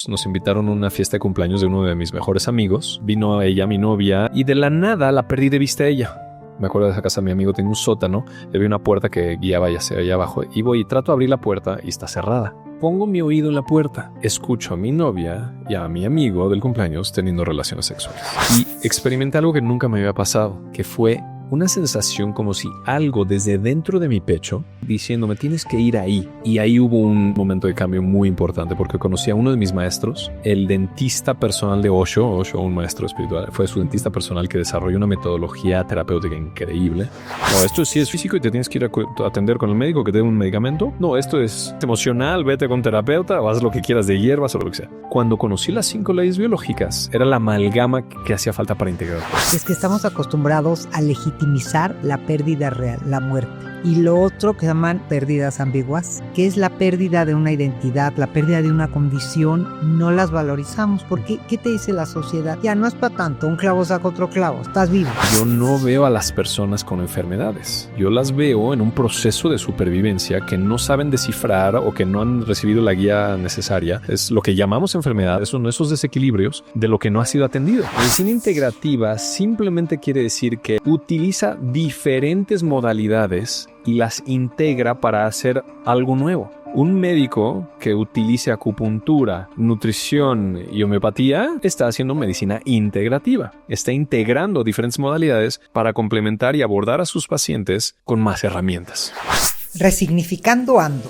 Nos invitaron a una fiesta de cumpleaños de uno de mis mejores amigos. Vino ella, mi novia, y de la nada la perdí de vista a ella. Me acuerdo de esa casa, mi amigo tenía un sótano, y había una puerta que guiaba ya hacia allá abajo. Y voy y trato de abrir la puerta y está cerrada. Pongo mi oído en la puerta, escucho a mi novia y a mi amigo del cumpleaños teniendo relaciones sexuales. Y experimenté algo que nunca me había pasado, que fue una sensación como si algo desde dentro de mi pecho diciéndome tienes que ir ahí. Y ahí hubo un momento de cambio muy importante porque conocí a uno de mis maestros, el dentista personal de Osho, un maestro espiritual. Fue su dentista personal que desarrolló una metodología terapéutica increíble. No, esto sí es físico y te tienes que ir a atender con el médico que te dé un medicamento. No, esto es emocional, vete con terapeuta o haz lo que quieras de hierbas o lo que sea. Cuando conocí las 5 leyes biológicas, era la amalgama que hacía falta para integrar. Es que estamos acostumbrados a legitimizar la pérdida real, la muerte. Y lo otro que llaman pérdidas ambiguas, que es la pérdida de una identidad, la pérdida de una condición, no las valorizamos. Porque, ¿qué te dice la sociedad? Ya no es para tanto, un clavo saca otro clavo, estás vivo. Yo no veo a las personas con enfermedades. Yo las veo en un proceso de supervivencia que no saben descifrar o que no han recibido la guía necesaria. Es lo que llamamos enfermedad, son esos desequilibrios de lo que no ha sido atendido. La medicina integrativa simplemente quiere decir que utiliza diferentes modalidades y las integra para hacer algo nuevo. Un médico que utilice acupuntura, nutrición y homeopatía está haciendo medicina integrativa. Está integrando diferentes modalidades para complementar y abordar a sus pacientes con más herramientas. Resignificando Ando,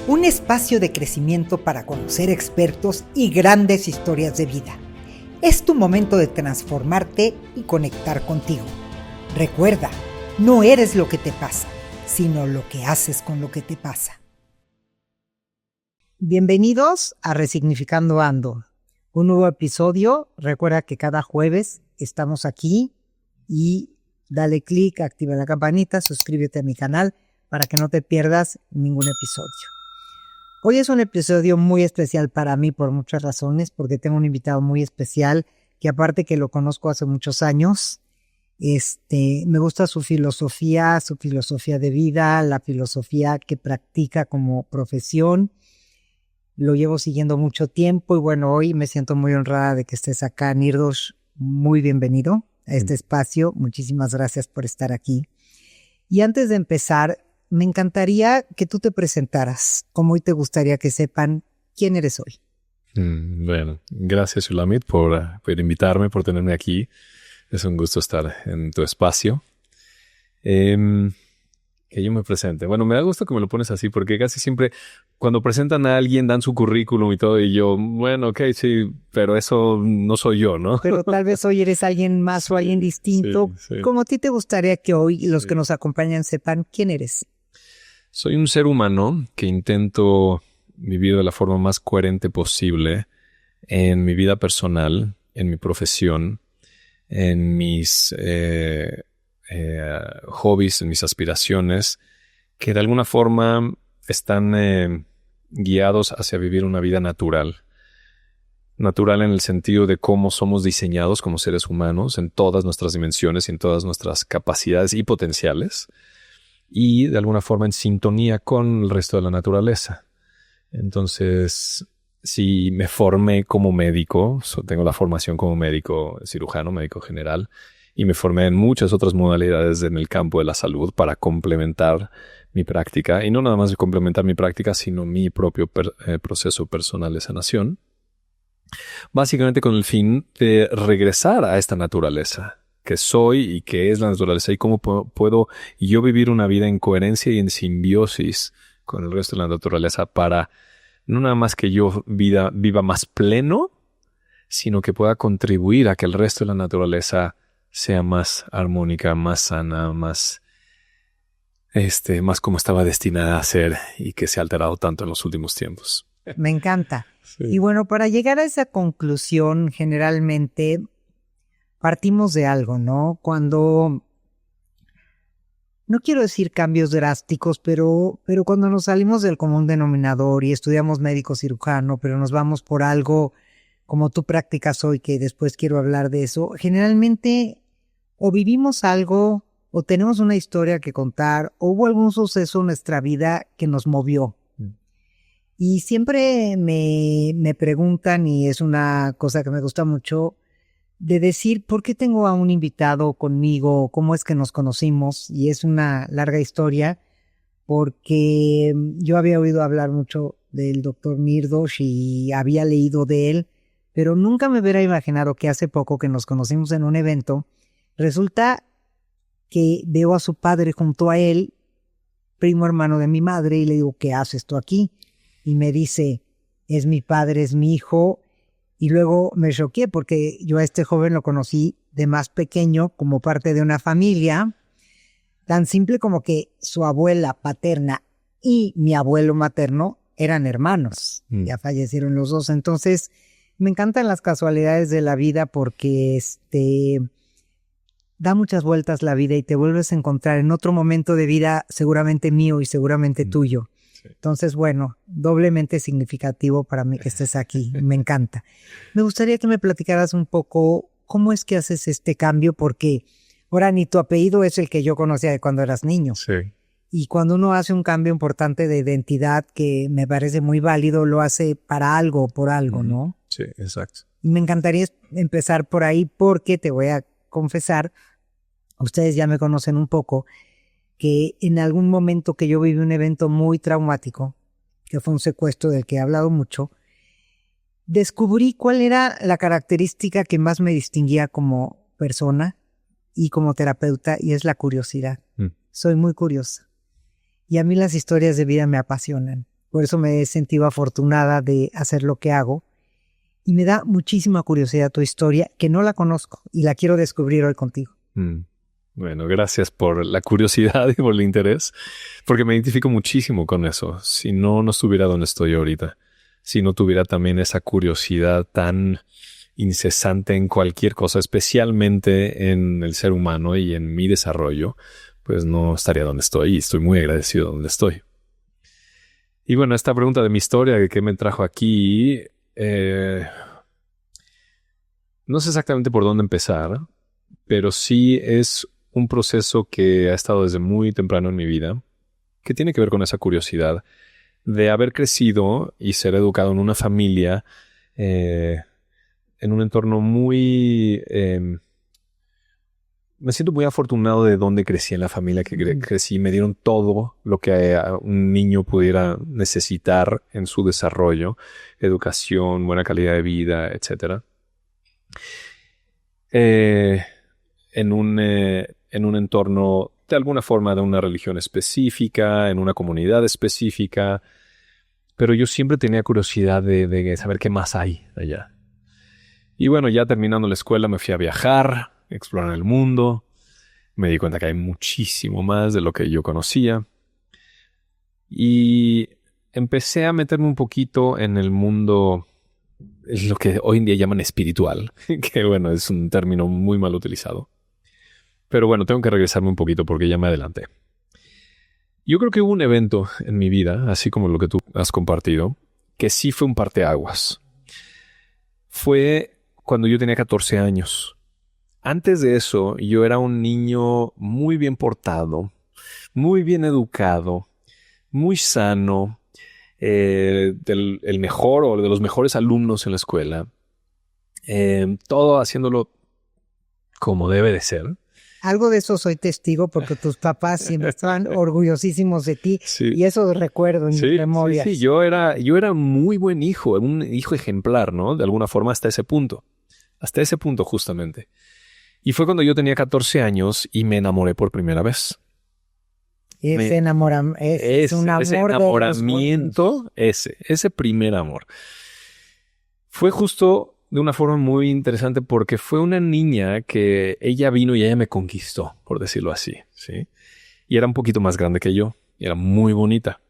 un espacio de crecimiento para conocer expertos y grandes historias de vida. Es tu momento de transformarte y conectar contigo. Recuerda, no eres lo que te pasa, sino lo que haces con lo que te pasa. Bienvenidos a Resignificando Ando, un nuevo episodio. Recuerda que cada jueves estamos aquí y dale click, activa la campanita, suscríbete a mi canal para que no te pierdas ningún episodio. Hoy es un episodio muy especial para mí por muchas razones, porque tengo un invitado muy especial que aparte que lo conozco hace muchos años, me gusta su filosofía de vida, la filosofía que practica como profesión. Lo llevo siguiendo mucho tiempo y bueno, hoy me siento muy honrada de que estés acá, Nirdosh. Muy bienvenido a este espacio. Muchísimas gracias por estar aquí. Y antes de empezar, me encantaría que tú te presentaras. ¿Cómo hoy te gustaría que sepan quién eres hoy? Bueno, gracias, Shulamit, por invitarme, por tenerme aquí. Es un gusto estar en tu espacio. Que yo me presente. Bueno, me da gusto que me lo pones así porque casi siempre cuando presentan a alguien dan su currículum y todo y yo, bueno, ok, sí, pero eso no soy yo, ¿no? Pero tal vez hoy eres alguien más o alguien distinto. Sí. ¿Cómo a ti te gustaría que hoy los que nos acompañan sepan quién eres? Soy un ser humano que intento vivir de la forma más coherente posible en mi vida personal, en mi profesión, en mis hobbies, en mis aspiraciones, que de alguna forma están guiados hacia vivir una vida natural. Natural en el sentido de cómo somos diseñados como seres humanos en todas nuestras dimensiones y en todas nuestras capacidades y potenciales, y de alguna forma en sintonía con el resto de la naturaleza. Entonces, si me formé como médico, tengo la formación como médico cirujano, médico general, y me formé en muchas otras modalidades en el campo de la salud para complementar mi práctica. Y no nada más complementar mi práctica, sino mi propio proceso personal de sanación. Básicamente con el fin de regresar a esta naturaleza que soy y que es la naturaleza. Y cómo puedo yo vivir una vida en coherencia y en simbiosis con el resto de la naturaleza para no nada más que yo viva más pleno, sino que pueda contribuir a que el resto de la naturaleza sea más armónica, más sana, más como estaba destinada a ser y que se ha alterado tanto en los últimos tiempos. Me encanta. Sí. Y bueno, para llegar a esa conclusión, generalmente partimos de algo, ¿no? Cuando, no quiero decir cambios drásticos, pero cuando nos salimos del común denominador y estudiamos médico cirujano, pero nos vamos por algo como tú practicas hoy, que después quiero hablar de eso, generalmente o vivimos algo, o tenemos una historia que contar, o hubo algún suceso en nuestra vida que nos movió. Y siempre me preguntan, y es una cosa que me gusta mucho, de decir por qué tengo a un invitado conmigo, cómo es que nos conocimos, y es una larga historia, porque yo había oído hablar mucho del doctor Mirdosh y había leído de él, pero nunca me hubiera imaginado que hace poco que nos conocimos en un evento, resulta que veo a su padre junto a él, primo hermano de mi madre, y le digo, ¿qué haces tú aquí? Y me dice, es mi padre, es mi hijo. Y luego me choqué porque yo a este joven lo conocí de más pequeño como parte de una familia, tan simple como que su abuela paterna y mi abuelo materno eran hermanos. Ya fallecieron los dos. Entonces, me encantan las casualidades de la vida porque da muchas vueltas la vida y te vuelves a encontrar en otro momento de vida seguramente mío y seguramente tuyo. Sí. Entonces, bueno, doblemente significativo para mí que estés aquí. Me encanta. Me gustaría que me platicaras un poco cómo es que haces este cambio, porque ahora ni tu apellido es el que yo conocía de cuando eras niño. Sí. Y cuando uno hace un cambio importante de identidad que me parece muy válido, lo hace para algo o por algo, ¿no? Sí, exacto. Y me encantaría empezar por ahí porque te voy a confesar, ustedes ya me conocen un poco, que en algún momento que yo viví un evento muy traumático, que fue un secuestro del que he hablado mucho, descubrí cuál era la característica que más me distinguía como persona y como terapeuta, y es la curiosidad. Soy muy curiosa. Y a mí las historias de vida me apasionan. Por eso me he sentido afortunada de hacer lo que hago. Y me da muchísima curiosidad tu historia, que no la conozco y la quiero descubrir hoy contigo. Bueno, gracias por la curiosidad y por el interés, porque me identifico muchísimo con eso. Si no, no estuviera donde estoy ahorita. Si no tuviera también esa curiosidad tan incesante en cualquier cosa, especialmente en el ser humano y en mi desarrollo, pues no estaría donde estoy y estoy muy agradecido donde estoy. Y bueno, esta pregunta de mi historia, de qué me trajo aquí, no sé exactamente por dónde empezar, pero sí es un proceso que ha estado desde muy temprano en mi vida, que tiene que ver con esa curiosidad de haber crecido y ser educado en una familia, en un entorno muy... me siento muy afortunado de dónde crecí, en la familia que crecí. Me dieron todo lo que un niño pudiera necesitar en su desarrollo: educación, buena calidad de vida, etc. En un entorno, de alguna forma, de una religión específica, en una comunidad específica. Pero yo siempre tenía curiosidad de saber qué más hay allá. Y bueno, ya terminando la escuela me fui a viajar, explorar el mundo. Me di cuenta que hay muchísimo más de lo que yo conocía. Y empecé a meterme un poquito en el mundo, es lo que hoy en día llaman espiritual, que bueno, es un término muy mal utilizado. Pero bueno, tengo que regresarme un poquito porque ya me adelanté. Yo creo que hubo un evento en mi vida, así como lo que tú has compartido, que sí fue un parteaguas. Fue cuando yo tenía 14 años. Antes de eso, yo era un niño muy bien portado, muy bien educado, muy sano, el mejor o de los mejores alumnos en la escuela. Todo haciéndolo como debe de ser. Algo de eso soy testigo porque tus papás siempre estaban orgullosísimos de ti. Sí. Y eso recuerdo en mis memorias. Sí, yo era muy buen hijo, un hijo ejemplar, ¿no? De alguna forma hasta ese punto justamente. Y fue cuando yo tenía 14 años y me enamoré por primera vez. Ese enamoramiento, ese primer amor. Fue justo de una forma muy interesante porque fue una niña que ella vino y ella me conquistó, por decirlo así, ¿sí? Y era un poquito más grande que yo, y era muy bonita.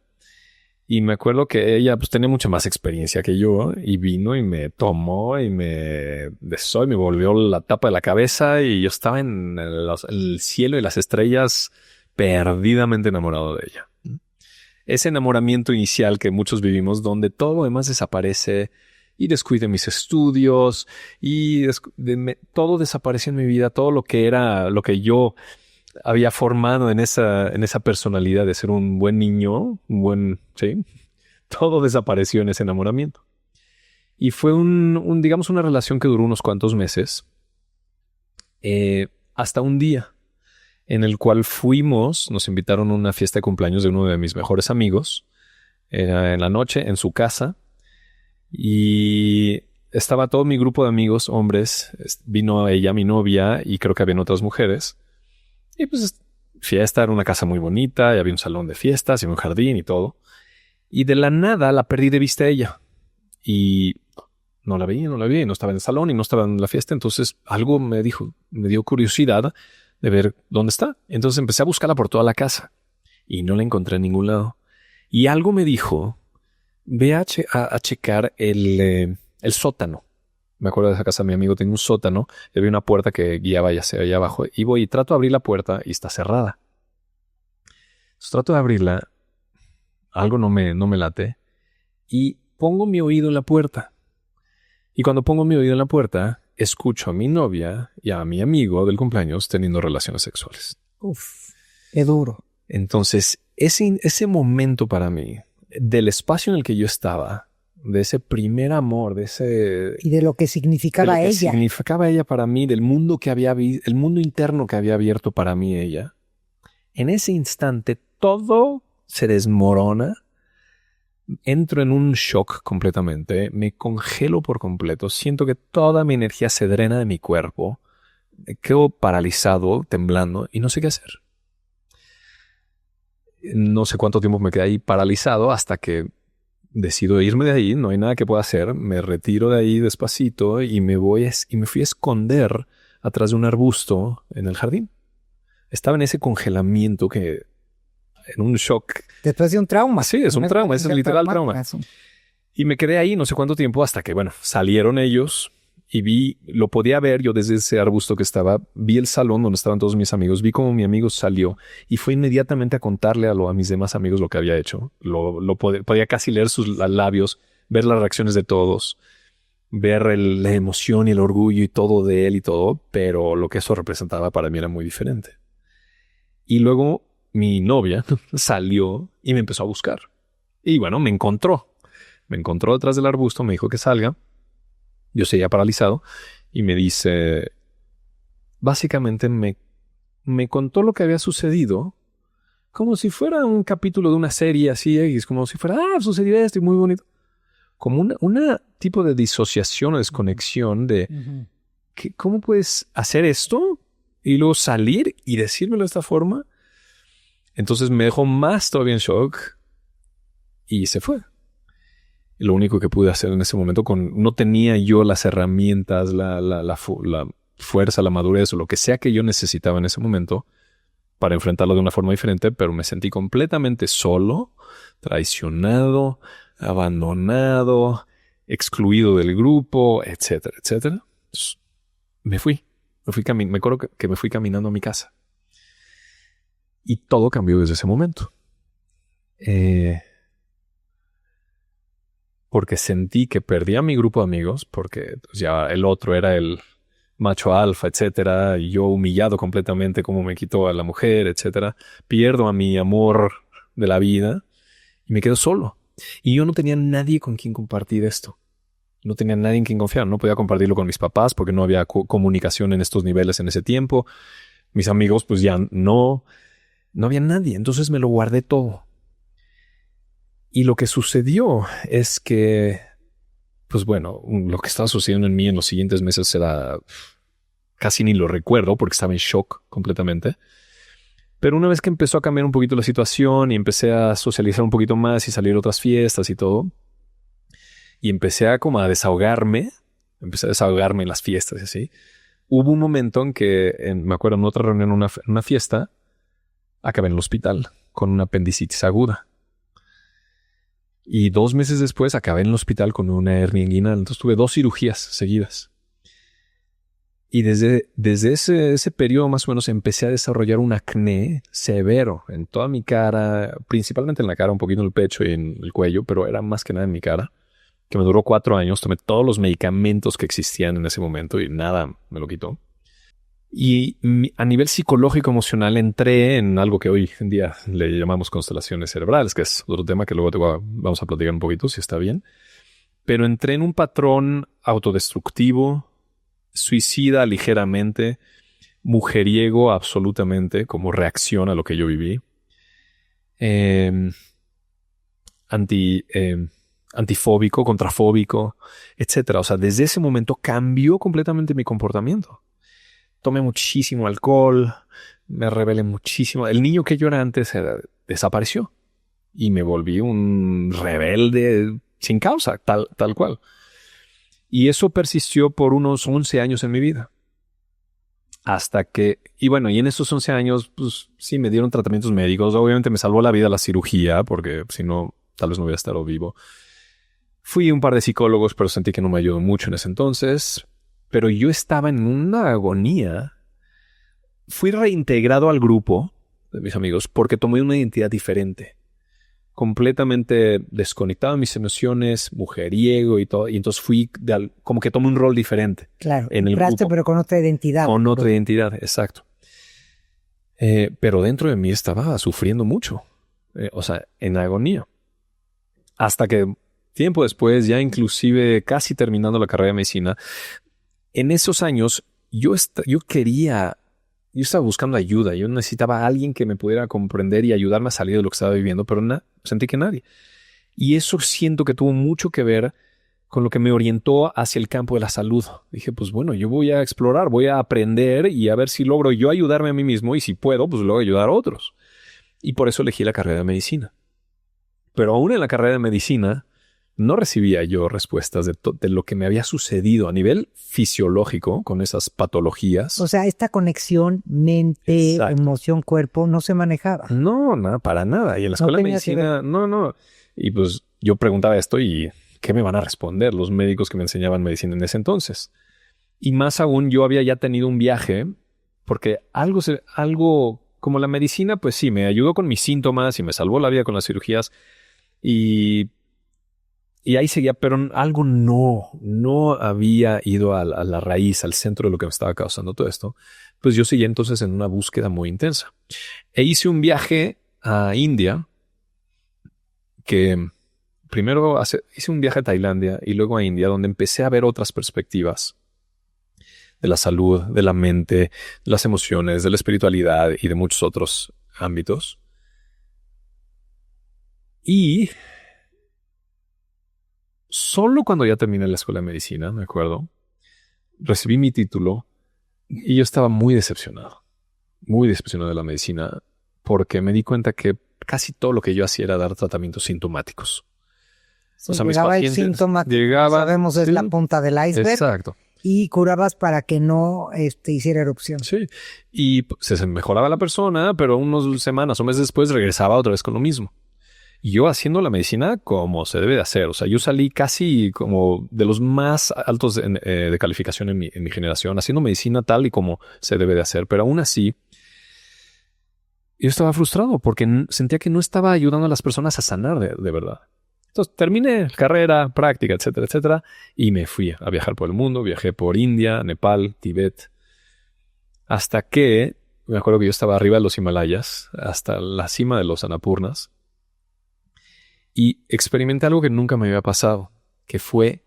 Y me acuerdo que ella pues tenía mucha más experiencia que yo, y vino y me tomó y me besó y me volvió la tapa de la cabeza, y yo estaba en el cielo y las estrellas, perdidamente enamorado de ella. Ese enamoramiento inicial que muchos vivimos, donde todo lo demás desaparece, y descuidé mis estudios, y todo desapareció en mi vida, todo lo que era, lo que yo había formado en esa personalidad de ser un buen niño, sí. todo desapareció en ese enamoramiento. Y fue digamos, una relación que duró unos cuantos meses, hasta un día en el cual nos invitaron a una fiesta de cumpleaños de uno de mis mejores amigos, en la noche, en su casa, y estaba todo mi grupo de amigos, hombres, vino ella, mi novia, y creo que habían otras mujeres, y pues fiesta, era una casa muy bonita, y había un salón de fiestas, y un jardín y todo, y de la nada la perdí de vista a ella, y no la vi, y no estaba en el salón, y no estaba en la fiesta, entonces algo me dio curiosidad de ver dónde está. Entonces empecé a buscarla por toda la casa y no la encontré en ningún lado. Y algo me dijo, ve a checar el sótano. Me acuerdo de esa casa, mi amigo tenía un sótano, y había una puerta que guiaba hacia allá abajo. Y voy y trato de abrir la puerta y está cerrada. Entonces trato de abrirla, algo no me late, y pongo mi oído en la puerta. Y cuando pongo mi oído en la puerta, escucho a mi novia y a mi amigo del cumpleaños teniendo relaciones sexuales. Uf, qué duro. Entonces, ese momento para mí, del espacio en el que yo estaba, de ese primer amor, y de lo que significaba ella. Significaba ella para mí, del mundo que el mundo interno que había abierto para mí ella. En ese instante, todo se desmorona. Entro en un shock completamente, me congelo por completo, siento que toda mi energía se drena de mi cuerpo, quedo paralizado, temblando y no sé qué hacer. No sé cuánto tiempo me quedé ahí paralizado hasta que decido irme de ahí, no hay nada que pueda hacer, me retiro de ahí despacito y me fui a esconder atrás de un arbusto en el jardín. Estaba en ese congelamiento en un shock. Después de un trauma. Sí, es un trauma, es un literal trauma. Y me quedé ahí no sé cuánto tiempo hasta que, salieron ellos y lo podía ver yo desde ese arbusto que estaba, vi el salón donde estaban todos mis amigos, vi cómo mi amigo salió y fue inmediatamente a contarle a mis demás amigos lo que había hecho. Podía casi leer sus labios, ver las reacciones de todos, ver la emoción y el orgullo y todo de él y todo, pero lo que eso representaba para mí era muy diferente. Y luego mi novia salió y me empezó a buscar. Y me encontró. Me encontró detrás del arbusto, me dijo que salga. Yo seguía paralizado y me dice, básicamente me contó lo que había sucedido como si fuera un capítulo de una serie así, como si fuera, sucedió esto y muy bonito. Como una tipo de disociación o desconexión de, ¿cómo puedes hacer esto y luego salir y decírmelo de esta forma? Entonces me dejó más todavía en shock y se fue. Lo único que pude hacer en ese momento, no tenía yo las herramientas, la fuerza, la madurez o lo que sea que yo necesitaba en ese momento para enfrentarlo de una forma diferente, pero me sentí completamente solo, traicionado, abandonado, excluido del grupo, etcétera, etcétera. Entonces, me acuerdo que me fui caminando a mi casa. Y todo cambió desde ese momento. Porque sentí que perdí a mi grupo de amigos, porque ya el otro era el macho alfa, etcétera, y yo humillado completamente como me quitó a la mujer, etcétera. Pierdo a mi amor de la vida y me quedo solo. Y yo no tenía nadie con quien compartir esto. No tenía nadie en quien confiar. No podía compartirlo con mis papás porque no había comunicación en estos niveles en ese tiempo. Mis amigos pues ya no había nadie. Entonces me lo guardé todo. Y lo que sucedió es que, lo que estaba sucediendo en mí en los siguientes meses era, casi ni lo recuerdo porque estaba en shock completamente. Pero una vez que empezó a cambiar un poquito la situación y empecé a socializar un poquito más y salir a otras fiestas y todo, y empecé a desahogarme en las fiestas y así, hubo un momento en que, me acuerdo, en otra reunión, en una fiesta, acabé en el hospital con una apendicitis aguda. Y 2 meses después acabé en el hospital con una hernia inguinal. Entonces tuve 2 cirugías seguidas. Y desde ese periodo más o menos empecé a desarrollar un acné severo en toda mi cara, principalmente en la cara, un poquito en el pecho y en el cuello, pero era más que nada en mi cara, que me duró 4 años. Tomé todos los medicamentos que existían en ese momento y nada me lo quitó. Y a nivel psicológico emocional entré en algo que hoy en día le llamamos constelaciones cerebrales, que es otro tema que luego vamos a platicar un poquito, si está bien. Pero entré en un patrón autodestructivo, suicida ligeramente, mujeriego absolutamente, como reacción a lo que yo viví. Antifóbico, contrafóbico, etcétera. O sea, desde ese momento cambió completamente mi comportamiento. Tomé muchísimo alcohol, me rebelé muchísimo. El niño que yo era antes desapareció y me volví un rebelde sin causa, tal cual. Y eso persistió por unos 11 años en mi vida. Hasta que, y en esos 11 años, pues sí, me dieron tratamientos médicos. Obviamente me salvó la vida la cirugía, porque si no, tal vez no hubiera estado vivo. Fui a un par de psicólogos, pero sentí que no me ayudó mucho en ese entonces. Pero yo estaba en una agonía. Fui reintegrado al grupo de mis amigos porque tomé una identidad diferente. Completamente desconectado de mis emociones, mujeriego y todo. Y entonces fui como que tomé un rol diferente. Claro, en el entraste grupo, pero con otra identidad. Con otra identidad, exacto. Pero dentro de mí estaba sufriendo mucho. O sea, en agonía. Hasta que tiempo después, ya inclusive casi terminando la carrera de medicina, en esos años yo estaba buscando ayuda. Yo necesitaba a alguien que me pudiera comprender y ayudarme a salir de lo que estaba viviendo, pero sentí que nadie. Y eso siento que tuvo mucho que ver con lo que me orientó hacia el campo de la salud. Dije, pues bueno, yo voy a explorar, voy a aprender y a ver si logro yo ayudarme a mí mismo y si puedo, pues luego ayudar a otros. Y por eso elegí la carrera de medicina. Pero aún en la carrera de medicina no recibía yo respuestas de lo que me había sucedido a nivel fisiológico con esas patologías. O sea, esta conexión mente, Exacto. emoción, cuerpo no se manejaba. No, nada, para nada. Y en la escuela de medicina, no. Y pues yo preguntaba esto y ¿qué me van a responder los médicos que me enseñaban medicina en ese entonces? Y más aún, yo había ya tenido un viaje porque algo como la medicina, pues sí, me ayudó con mis síntomas y me salvó la vida con las cirugías y ahí seguía, pero algo no había ido a la raíz, al centro de lo que me estaba causando todo esto. Pues yo seguía entonces en una búsqueda muy intensa. E hice un viaje a India, que primero hice un viaje a Tailandia y luego a India, donde empecé a ver otras perspectivas de la salud, de la mente, de las emociones, de la espiritualidad y de muchos otros ámbitos. Y solo cuando ya terminé la escuela de medicina, me acuerdo, recibí mi título y yo estaba muy decepcionado de la medicina porque me di cuenta que casi todo lo que yo hacía era dar tratamientos sintomáticos. Sí, o sea, llegaba el síntoma que sabemos es la punta del iceberg. Exacto. Y curabas para que no hiciera erupción. Sí. Y se mejoraba la persona, pero unas semanas o meses después regresaba otra vez con lo mismo. Y yo haciendo la medicina como se debe de hacer. O sea, yo salí casi como de los más altos de calificación en mi generación, haciendo medicina tal y como se debe de hacer. Pero aún así, yo estaba frustrado porque sentía que no estaba ayudando a las personas a sanar de verdad. Entonces terminé carrera, práctica, etcétera, etcétera, y me fui a viajar por el mundo. Viajé por India, Nepal, Tíbet, hasta que me acuerdo que yo estaba arriba de los Himalayas, hasta la cima de los Annapurnas, y experimenté algo que nunca me había pasado, que fue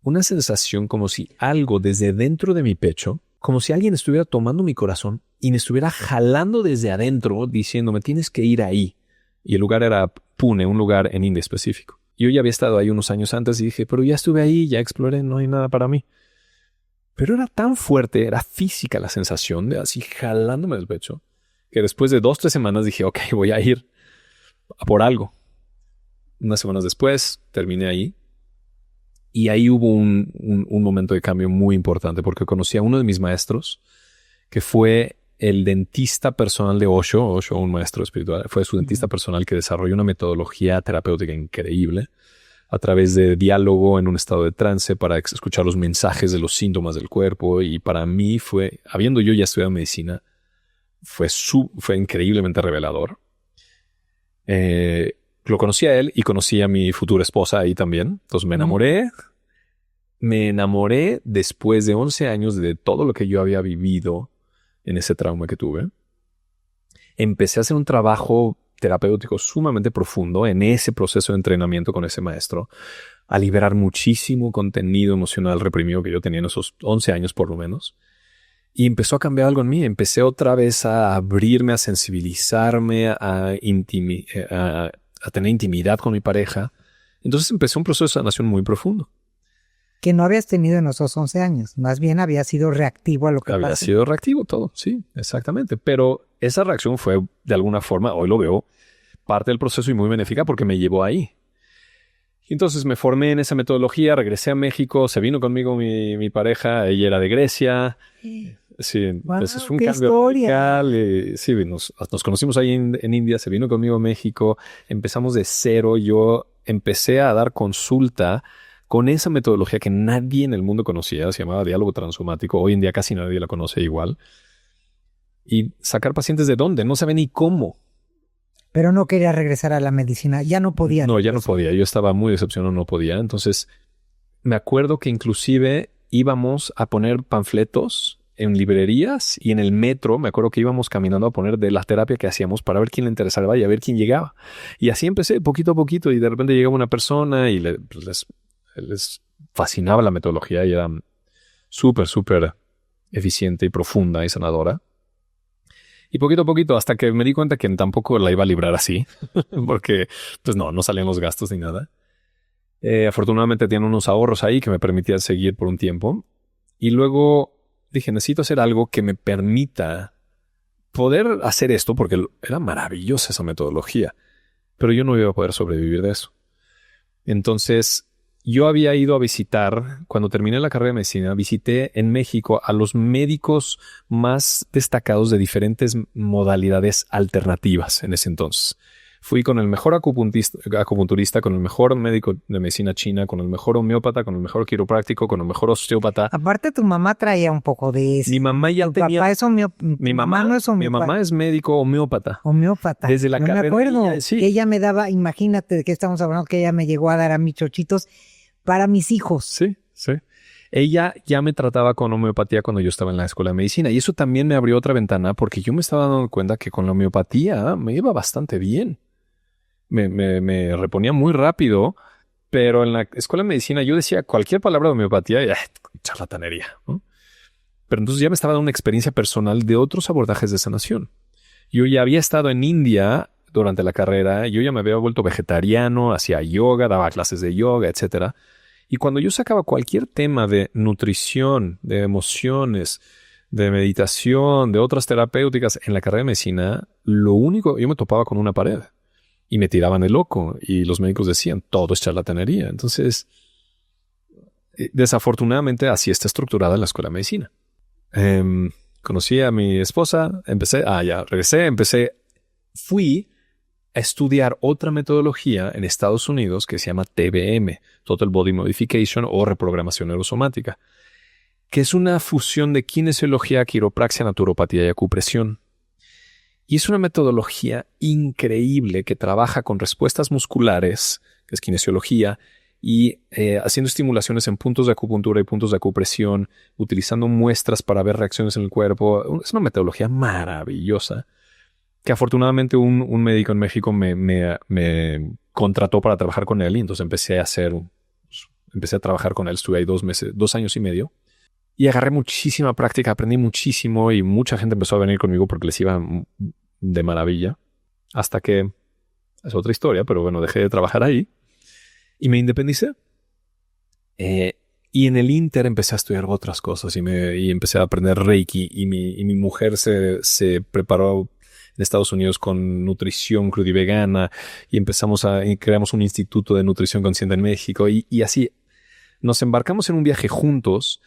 una sensación como si algo desde dentro de mi pecho, como si alguien estuviera tomando mi corazón y me estuviera jalando desde adentro, diciéndome, tienes que ir ahí. Y el lugar era Pune, un lugar en India específico. Yo ya había estado ahí unos años antes y dije, pero ya estuve ahí, ya exploré, no hay nada para mí. Pero era tan fuerte, era física la sensación de así jalándome del pecho, que después de 2-3 semanas dije, ok, voy a ir a por algo. Unas semanas después terminé ahí y ahí hubo un momento de cambio muy importante porque conocí a uno de mis maestros que fue el dentista personal de Osho, un maestro espiritual, fue su dentista personal que desarrolló una metodología terapéutica increíble a través de diálogo en un estado de trance para escuchar los mensajes de los síntomas del cuerpo. Y para mí fue, habiendo yo ya estudiado medicina, fue increíblemente revelador. Lo conocí a él y conocí a mi futura esposa ahí también. Entonces me enamoré. Me enamoré después de 11 años de todo lo que yo había vivido en ese trauma que tuve. Empecé a hacer un trabajo terapéutico sumamente profundo en ese proceso de entrenamiento con ese maestro, a liberar muchísimo contenido emocional reprimido que yo tenía en esos 11 años por lo menos. Y empezó a cambiar algo en mí. Empecé otra vez a abrirme, a sensibilizarme, a tener intimidad con mi pareja. Entonces empecé un proceso de sanación muy profundo. Que no habías tenido en esos 11 años. Más bien había sido reactivo a lo que Había sido reactivo todo, sí, exactamente. Pero esa reacción fue, de alguna forma, hoy lo veo, parte del proceso y muy benéfica porque me llevó ahí. Y entonces me formé en esa metodología, regresé a México, se vino conmigo mi pareja, ella era de Grecia. Sí, Wow, entonces fue un qué cambio historia. radical. Sí, nos conocimos ahí en India, se vino conmigo a México, empezamos de cero. Yo empecé a dar consulta con esa metodología que nadie en el mundo conocía, se llamaba diálogo transsomático. Hoy en día casi nadie la conoce igual. Y sacar pacientes de dónde, no sabe ni cómo. Pero no quería regresar a la medicina. Ya no podía. No, ya no podía. Yo estaba muy decepcionado, no podía. Entonces, me acuerdo que inclusive íbamos a poner panfletos en librerías y en el metro. Me acuerdo que íbamos caminando a poner de la terapia que hacíamos para ver quién le interesaba y a ver quién llegaba. Y así empecé, poquito a poquito, y de repente llegaba una persona y les fascinaba la metodología y era súper, súper eficiente y profunda y sanadora. Y poquito a poquito, hasta que me di cuenta que tampoco la iba a librar así, porque pues no salían los gastos ni nada. Afortunadamente tenía unos ahorros ahí que me permitían seguir por un tiempo. Y luego dije, necesito hacer algo que me permita poder hacer esto, porque era maravillosa esa metodología, pero yo no iba a poder sobrevivir de eso. Entonces, yo había ido a visitar, cuando terminé la carrera de medicina, visité en México a los médicos más destacados de diferentes modalidades alternativas en ese entonces. Fui con el mejor acupunturista, con el mejor médico de medicina china, con el mejor homeópata, con el mejor quiropráctico, con el mejor osteópata. Aparte, tu mamá traía un poco de eso. Mi mamá ya Tu tenía... papá es Mi mamá no es Mi mamá es médico homeópata. homeópata. Desde la Yo me carrera. acuerdo Sí. que ella me daba, imagínate de qué estamos hablando, que ella me llegó a dar a mis chochitos para mis hijos. Sí, sí. Ella ya me trataba con homeopatía cuando yo estaba en la escuela de medicina y eso también me abrió otra ventana porque yo me estaba dando cuenta que con la homeopatía me iba bastante bien. Me reponía muy rápido, pero en la escuela de medicina yo decía cualquier palabra de homeopatía y charlatanería, ¿no? Pero entonces ya me estaba dando una experiencia personal de otros abordajes de sanación. Yo ya había estado en India durante la carrera, yo ya me había vuelto vegetariano, hacía yoga, daba clases de yoga, etcétera. Y cuando yo sacaba cualquier tema de nutrición, de emociones, de meditación, de otras terapéuticas en la carrera de medicina, yo me topaba con una pared y me tiraban de loco y los médicos decían, todo es charlatanería. Entonces, desafortunadamente así está estructurada la escuela de medicina. Conocí a mi esposa, fui a estudiar otra metodología en Estados Unidos que se llama TBM, Total Body Modification o reprogramación neurosomática, que es una fusión de kinesiología, quiropraxia, naturopatía y acupresión. Y es una metodología increíble que trabaja con respuestas musculares, que es kinesiología, y haciendo estimulaciones en puntos de acupuntura y puntos de acupresión, utilizando muestras para ver reacciones en el cuerpo. Es una metodología maravillosa que afortunadamente un médico en México me contrató para trabajar con él y entonces empecé a trabajar con él. Estuve ahí 2 años y medio y agarré muchísima práctica, aprendí muchísimo y mucha gente empezó a venir conmigo porque les iba de maravilla hasta que, es otra historia, pero bueno, dejé de trabajar ahí y me independicé. Y en el Inter empecé a estudiar otras cosas y empecé a aprender Reiki y mi mujer se preparó en Estados Unidos con nutrición crudivegana y creamos un instituto de nutrición consciente en México y así nos embarcamos en un viaje juntos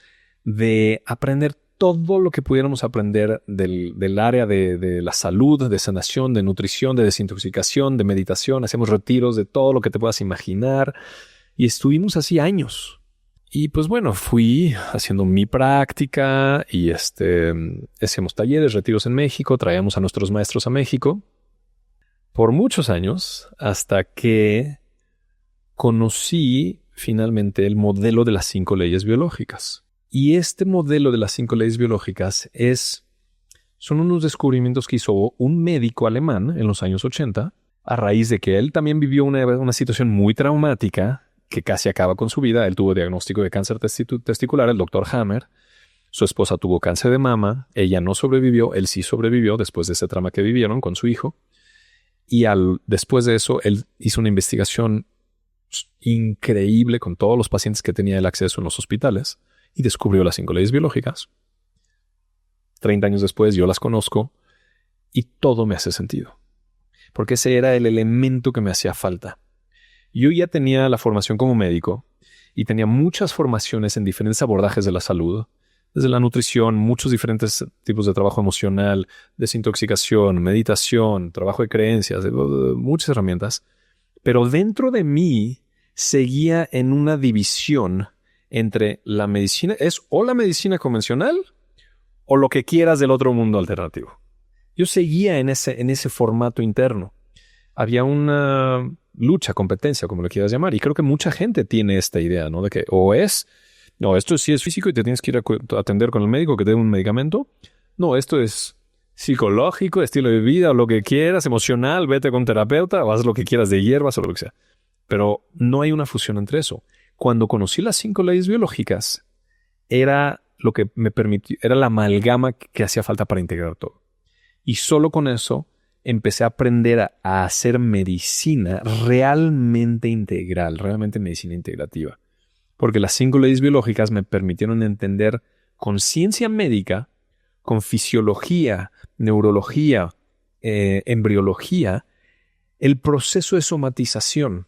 de aprender todo lo que pudiéramos aprender del área de la salud, de sanación, de nutrición, de desintoxicación, de meditación. Hacemos retiros de todo lo que te puedas imaginar y estuvimos así años. Y pues bueno, fui haciendo mi práctica y hacíamos talleres, retiros en México, traíamos a nuestros maestros a México por muchos años hasta que conocí finalmente el modelo de las 5 leyes biológicas. Y este modelo de las 5 leyes biológicas es son unos descubrimientos que hizo un médico alemán en los años 80, a raíz de que él también vivió una situación muy traumática que casi acaba con su vida. Él tuvo diagnóstico de cáncer testicular, el doctor Hammer. Su esposa tuvo cáncer de mama, ella no sobrevivió, él sí sobrevivió después de ese trauma que vivieron con su hijo. Y después de eso, él hizo una investigación increíble con todos los pacientes que tenía el acceso en los hospitales y descubrió las 5 leyes biológicas. 30 años después yo las conozco y todo me hace sentido. Porque ese era el elemento que me hacía falta. Yo ya tenía la formación como médico y tenía muchas formaciones en diferentes abordajes de la salud, desde la nutrición, muchos diferentes tipos de trabajo emocional, desintoxicación, meditación, trabajo de creencias, muchas herramientas. Pero dentro de mí seguía en una división entre la medicina, es o la medicina convencional o lo que quieras del otro mundo alternativo. Yo seguía en ese formato interno. Había una lucha, competencia, como lo quieras llamar, y creo que mucha gente tiene esta idea, ¿no? De que esto sí es físico y te tienes que ir a atender con el médico que te dé un medicamento. No, esto es psicológico, estilo de vida, o lo que quieras, emocional, vete con terapeuta, o haz lo que quieras de hierbas o lo que sea. Pero no hay una fusión entre eso. Cuando conocí las 5 leyes biológicas, era lo que me permitió, era la amalgama que hacía falta para integrar todo. Y solo con eso empecé a aprender a hacer medicina realmente integral, realmente medicina integrativa. Porque las 5 leyes biológicas me permitieron entender con ciencia médica, con fisiología, neurología, embriología, el proceso de somatización.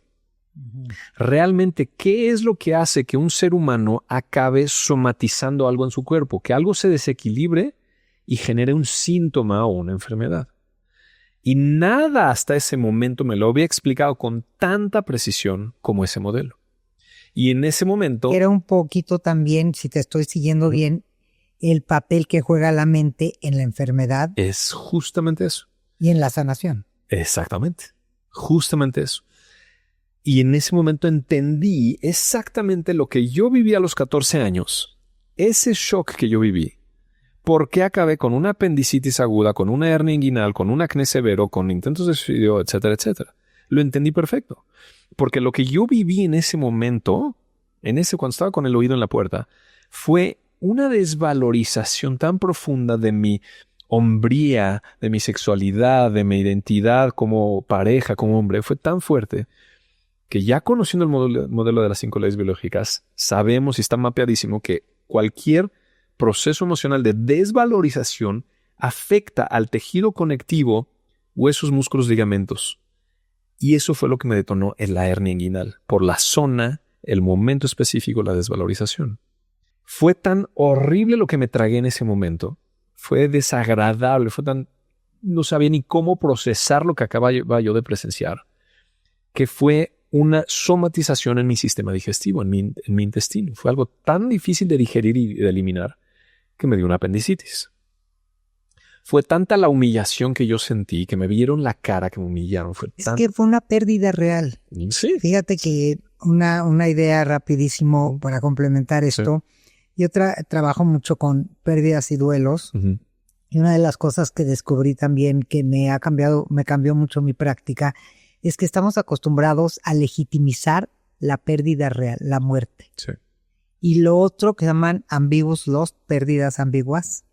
Realmente, ¿qué es lo que hace que un ser humano acabe somatizando algo en su cuerpo? Que algo se desequilibre y genere un síntoma o una enfermedad. Y nada hasta ese momento me lo había explicado con tanta precisión como ese modelo. Y en ese momento... Era un poquito también, si te estoy siguiendo bien, el papel que juega la mente en la enfermedad. Es justamente eso. Y en la sanación. Exactamente. Justamente eso. Y en ese momento entendí exactamente lo que yo viví a los 14 años. Ese shock que yo viví. ¿Por qué acabé con una apendicitis aguda, con una hernia inguinal, con un acné severo, con intentos de suicidio, etcétera, etcétera? Lo entendí perfecto. Porque lo que yo viví en ese momento, cuando estaba con el oído en la puerta, fue una desvalorización tan profunda de mi hombría, de mi sexualidad, de mi identidad como pareja, como hombre. Fue tan fuerte que ya conociendo el modelo de las 5 leyes biológicas, sabemos y está mapeadísimo que cualquier proceso emocional de desvalorización afecta al tejido conectivo, huesos, músculos, ligamentos. Y eso fue lo que me detonó en la hernia inguinal, por la zona, el momento específico, la desvalorización. Fue tan horrible lo que me tragué en ese momento, fue desagradable, no sabía ni cómo procesar lo que acababa yo de presenciar, que fue una somatización en mi sistema digestivo, en mi intestino. Fue algo tan difícil de digerir y de eliminar que me dio una apendicitis. Fue tanta la humillación que yo sentí, que me vieron la cara, que me humillaron. Es que fue una pérdida real. Sí. Fíjate que una idea rapidísimo para complementar esto. Sí. Yo trabajo mucho con pérdidas y duelos. Uh-huh. Y una de las cosas que descubrí también que me cambió mucho mi práctica, es que estamos acostumbrados a legitimizar la pérdida real, la muerte. Sí. Y lo otro que llaman ambiguous loss, pérdidas ambiguas,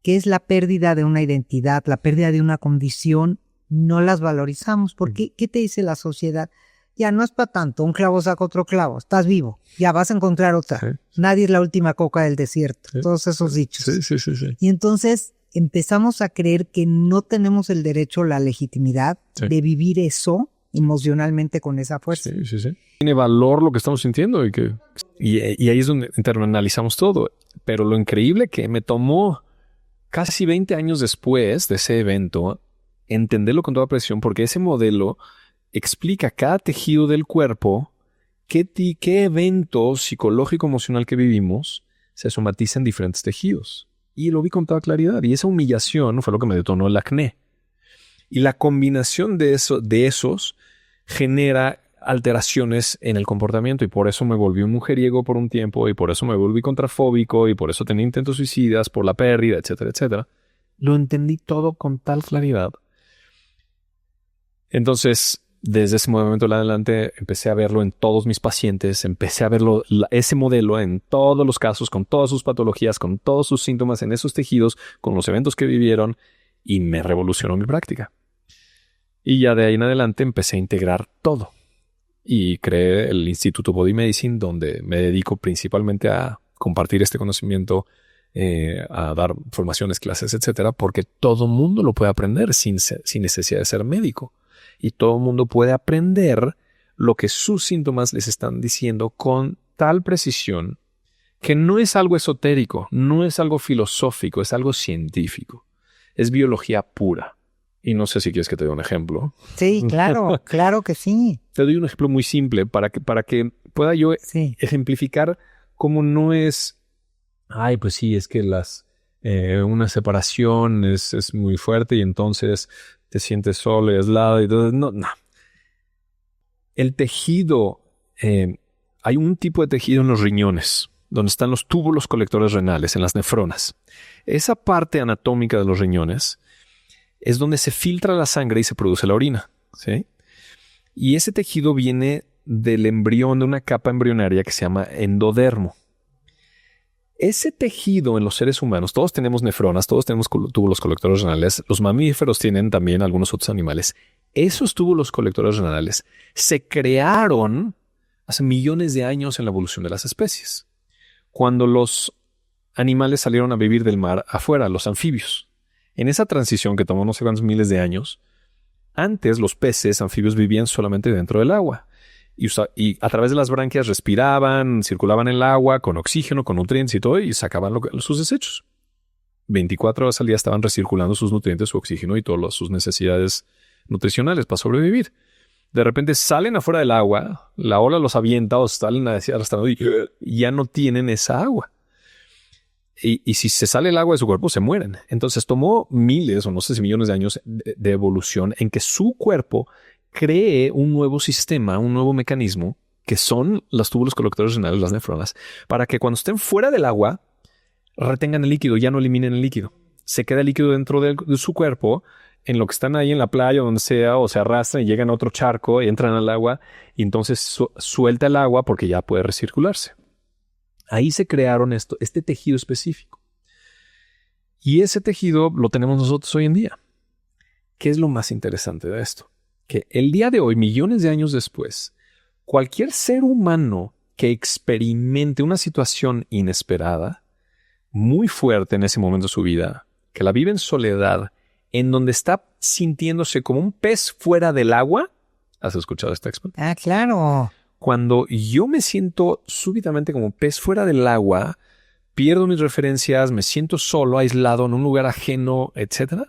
que es la pérdida de una identidad, la pérdida de una condición, no las valorizamos. Porque, ¿qué te dice la sociedad? Ya no es para tanto, un clavo saca otro clavo, estás vivo, ya vas a encontrar otra. Sí. Nadie es la última coca del desierto, sí. Todos esos dichos. Sí. Y entonces empezamos a creer que no tenemos el derecho, la legitimidad de vivir eso emocionalmente con esa fuerza. Sí. Tiene valor lo que estamos sintiendo y ahí es donde internalizamos todo. Pero lo increíble que me tomó casi 20 años después de ese evento entenderlo con toda precisión, porque ese modelo explica cada tejido del cuerpo, qué evento psicológico emocional que vivimos se somatiza en diferentes tejidos. Y lo vi con toda claridad. Y esa humillación fue lo que me detonó el acné. Y la combinación de esos genera alteraciones en el comportamiento. Y por eso me volví un mujeriego por un tiempo. Y por eso me volví contrafóbico. Y por eso tenía intentos suicidas por la pérdida, etcétera, etcétera. Lo entendí todo con tal claridad. Entonces, desde ese momento en adelante, empecé a verlo en todos mis pacientes, empecé a verlo, ese modelo en todos los casos, con todas sus patologías, con todos sus síntomas en esos tejidos, con los eventos que vivieron, y me revolucionó mi práctica. Y ya de ahí en adelante empecé a integrar todo. Y creé el Instituto Body Medicine, donde me dedico principalmente a compartir este conocimiento, a dar formaciones, clases, etcétera, porque todo mundo lo puede aprender sin necesidad de ser médico. Y todo mundo puede aprender lo que sus síntomas les están diciendo con tal precisión que no es algo esotérico, no es algo filosófico, es algo científico. Es biología pura. Y no sé si quieres que te dé un ejemplo. Sí, claro, claro que sí. Te doy un ejemplo muy simple para que pueda yo ejemplificar cómo no es... Ay, pues sí, es que una separación es muy fuerte y entonces te sientes solo y aislado y todo. No. El tejido, hay un tipo de tejido en los riñones, donde están los túbulos colectores renales, en las nefronas. Esa parte anatómica de los riñones es donde se filtra la sangre y se produce la orina, ¿sí? Y ese tejido viene del embrión, de una capa embrionaria que se llama endodermo. Ese tejido en los seres humanos, todos tenemos nefronas, todos tenemos túbulos colectores renales, los mamíferos tienen también, algunos otros animales. Esos túbulos colectores renales se crearon hace millones de años en la evolución de las especies. Cuando los animales salieron a vivir del mar afuera, los anfibios. En esa transición que tomó no sé cuántos miles de años, antes los peces anfibios vivían solamente dentro del agua. Y a través de las branquias respiraban, circulaban en el agua con oxígeno, con nutrientes y todo, y sacaban sus desechos. 24 horas al día estaban recirculando sus nutrientes, su oxígeno y todas sus necesidades nutricionales para sobrevivir. De repente salen afuera del agua, la ola los avienta o salen arrastrando y ya no tienen esa agua. Y si se sale el agua de su cuerpo, se mueren. Entonces tomó miles o no sé si millones de años de evolución en que su cuerpo cree un nuevo sistema, un nuevo mecanismo, que son los túbulos colectores renales, las nefronas, para que cuando estén fuera del agua, retengan el líquido, ya no eliminen el líquido. Se queda el líquido dentro de su cuerpo, en lo que están ahí en la playa o donde sea, o se arrastran y llegan a otro charco y entran al agua, y entonces suelta el agua porque ya puede recircularse. Ahí se crearon este tejido específico. Y ese tejido lo tenemos nosotros hoy en día. ¿Qué es lo más interesante de esto? Que el día de hoy, millones de años después, cualquier ser humano que experimente una situación inesperada, muy fuerte en ese momento de su vida, que la vive en soledad, en donde está sintiéndose como un pez fuera del agua. ¿Has escuchado esta experiencia? Ah, claro. Cuando yo me siento súbitamente como pez fuera del agua, pierdo mis referencias, me siento solo, aislado, en un lugar ajeno, etc.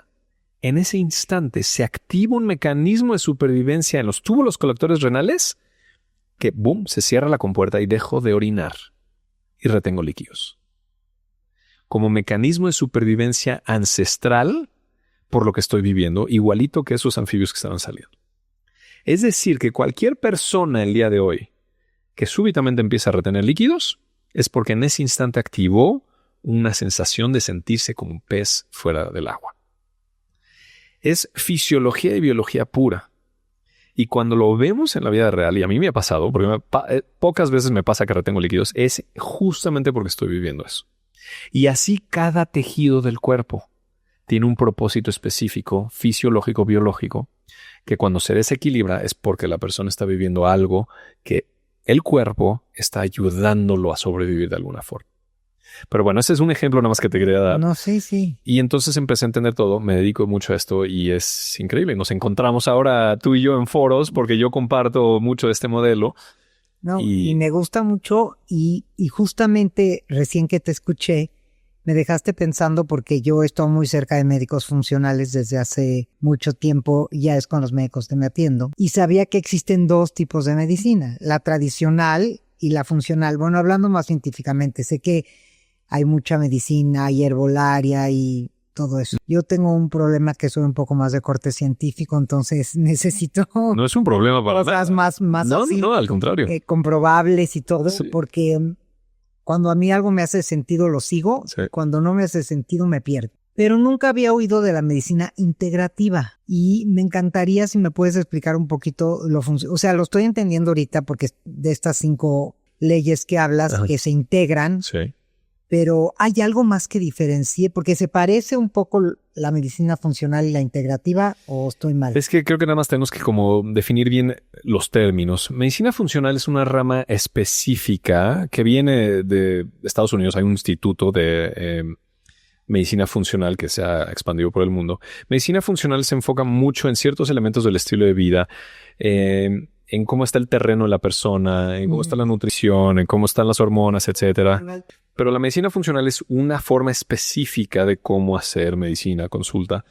En ese instante se activa un mecanismo de supervivencia en los túbulos colectores renales que, boom, se cierra la compuerta y dejo de orinar y retengo líquidos. Como mecanismo de supervivencia ancestral por lo que estoy viviendo, igualito que esos anfibios que estaban saliendo. Es decir, que cualquier persona el día de hoy que súbitamente empieza a retener líquidos es porque en ese instante activó una sensación de sentirse como un pez fuera del agua. Es fisiología y biología pura. Y cuando lo vemos en la vida real, y a mí me ha pasado, porque pocas veces me pasa que retengo líquidos, es justamente porque estoy viviendo eso. Y así cada tejido del cuerpo tiene un propósito específico, fisiológico, biológico, que cuando se desequilibra es porque la persona está viviendo algo que el cuerpo está ayudándolo a sobrevivir de alguna forma. Pero bueno, ese es un ejemplo nada más que te quería dar. No, sí. Y entonces empecé a entender todo, me dedico mucho a esto y es increíble. Nos encontramos ahora tú y yo en foros porque yo comparto mucho de este modelo. No, y me gusta mucho y justamente recién que te escuché, me dejaste pensando porque yo estoy muy cerca de médicos funcionales desde hace mucho tiempo, ya es con los médicos que me atiendo, y sabía que existen dos tipos de medicina, la tradicional y la funcional. Bueno, hablando más científicamente, sé que hay mucha medicina y herbolaria y todo eso. Yo tengo un problema que soy un poco más de corte científico, entonces necesito... No es un problema para cosas más así, no, al contrario. Comprobables y todo, Sí. Porque... cuando a mí algo me hace sentido, lo sigo. Sí. Cuando no me hace sentido, me pierdo. pero nunca había oído de la medicina integrativa y me encantaría si me puedes explicar un poquito o sea, lo estoy entendiendo ahorita porque de estas 5 leyes que hablas que se integran, sí. Pero ¿hay algo más que diferencie? Porque se parece un poco la medicina funcional y la integrativa, ¿o estoy mal? Es que creo que nada más tenemos que como definir bien los términos. Medicina funcional es una rama específica que viene de Estados Unidos. Hay un instituto de medicina funcional que se ha expandido por el mundo. Medicina funcional se enfoca mucho en ciertos elementos del estilo de vida, en cómo está el terreno de la persona, en cómo está la nutrición, en cómo están las hormonas, etcétera. Pero la medicina funcional es una forma específica de cómo hacer medicina, consulta.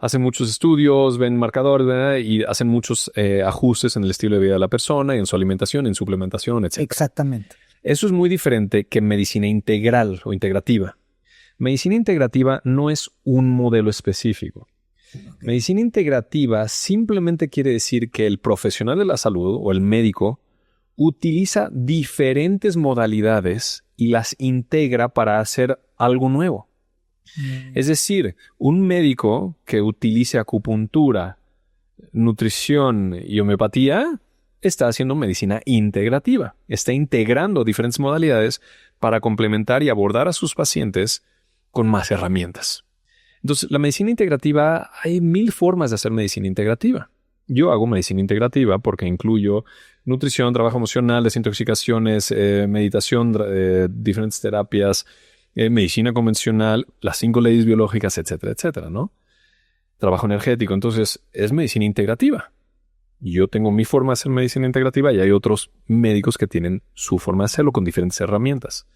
Hacen muchos estudios, ven marcadores, ¿verdad? Y hacen muchos ajustes en el estilo de vida de la persona, y en su alimentación, en suplementación, etc. Exactamente. Eso es muy diferente que medicina integral o integrativa. Medicina integrativa no es un modelo específico. Okay. Medicina integrativa simplemente quiere decir que el profesional de la salud o el médico utiliza diferentes modalidades y las integra para hacer algo nuevo. Es decir, un médico que utilice acupuntura, nutrición y homeopatía está haciendo medicina integrativa. Está integrando diferentes modalidades para complementar y abordar a sus pacientes con más herramientas. Entonces, la medicina integrativa, hay 1000 formas de hacer medicina integrativa. Yo hago medicina integrativa porque incluyo nutrición, trabajo emocional, desintoxicaciones, meditación, diferentes terapias, medicina convencional, las 5 leyes biológicas, etcétera, etcétera, ¿no? Trabajo energético. Entonces, es medicina integrativa. Yo tengo mi forma de hacer medicina integrativa y hay otros médicos que tienen su forma de hacerlo con diferentes herramientas.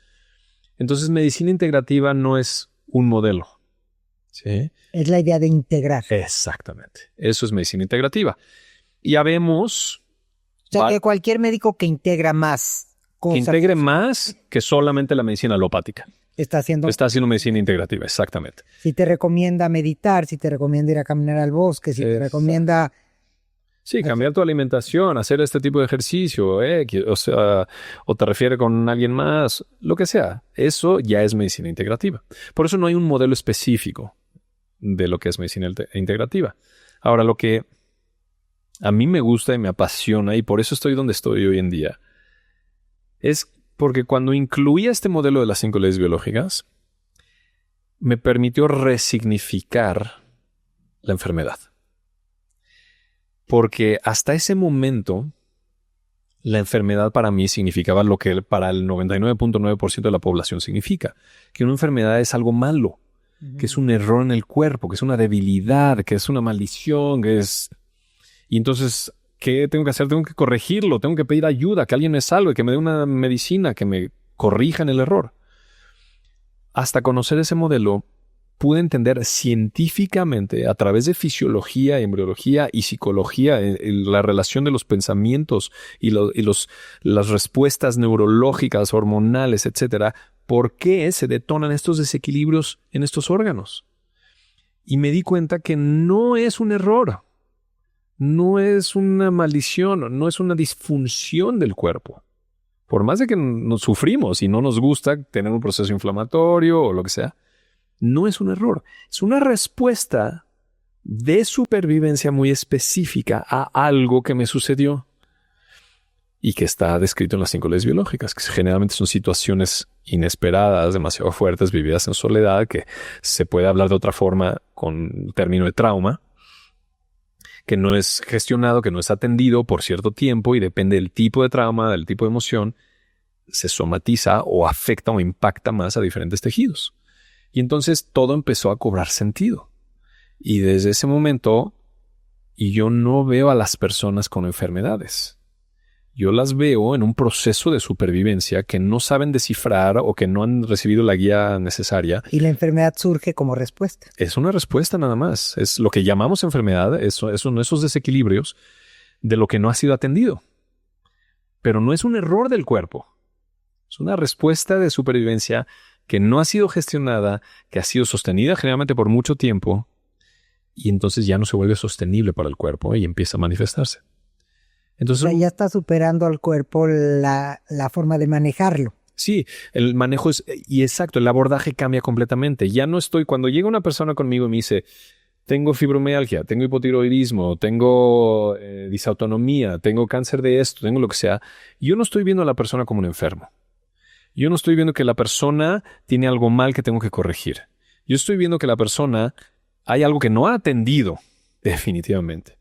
Entonces, medicina integrativa no es un modelo. ¿Sí? Es la idea de integrar. Exactamente. Eso es medicina integrativa. Y ya vemos... O sea, que cualquier médico que integra más cosas... Que integre más que solamente la medicina alopática. Está haciendo medicina integrativa, exactamente. Si te recomienda meditar, si te recomienda ir a caminar al bosque, si te recomienda... Sí, cambiar tu alimentación, hacer este tipo de ejercicio, o te refiere con alguien más, lo que sea. Eso ya es medicina integrativa. Por eso no hay un modelo específico de lo que es medicina integrativa. Ahora, lo que a mí me gusta y me apasiona, y por eso estoy donde estoy hoy en día, es porque cuando incluía este modelo de las 5 leyes biológicas, me permitió resignificar la enfermedad. Porque hasta ese momento, la enfermedad para mí significaba lo que para el 99.9% de la población significa. Que una enfermedad es algo malo, que es un error en el cuerpo, que es una debilidad, que es una maldición, que es... Y entonces, ¿qué tengo que hacer? Tengo que corregirlo, tengo que pedir ayuda, que alguien me salve, que me dé una medicina, que me corrija en el error. Hasta conocer ese modelo, pude entender científicamente, a través de fisiología, embriología y psicología, la relación de los pensamientos y las respuestas neurológicas, hormonales, etcétera, por qué se detonan estos desequilibrios en estos órganos. Y me di cuenta que no es un error, no es una maldición, no es una disfunción del cuerpo. Por más de que nos sufrimos y no nos gusta tener un proceso inflamatorio o lo que sea, no es un error, es una respuesta de supervivencia muy específica a algo que me sucedió y que está descrito en las 5 leyes biológicas, que generalmente son situaciones inesperadas, demasiado fuertes, vividas en soledad, que se puede hablar de otra forma con el término de trauma, que no es gestionado, que no es atendido por cierto tiempo y depende del tipo de trauma, del tipo de emoción, se somatiza o afecta o impacta más a diferentes tejidos. Y entonces todo empezó a cobrar sentido. Y desde ese momento, yo no veo a las personas con enfermedades. Yo las veo en un proceso de supervivencia que no saben descifrar o que no han recibido la guía necesaria. Y la enfermedad surge como respuesta. Es una respuesta nada más. Es lo que llamamos enfermedad, son esos desequilibrios de lo que no ha sido atendido. Pero no es un error del cuerpo. Es una respuesta de supervivencia que no ha sido gestionada, que ha sido sostenida generalmente por mucho tiempo y entonces ya no se vuelve sostenible para el cuerpo y empieza a manifestarse. Entonces, o sea, ya está superando al cuerpo la forma de manejarlo. Sí, el manejo y exacto, el abordaje cambia completamente. Ya no estoy, cuando llega una persona conmigo y me dice, tengo fibromialgia, tengo hipotiroidismo, tengo disautonomía, tengo cáncer de esto, tengo lo que sea, yo no estoy viendo a la persona como un enfermo. Yo no estoy viendo que la persona tiene algo mal que tengo que corregir. Yo estoy viendo que la persona hay algo que no ha atendido, definitivamente.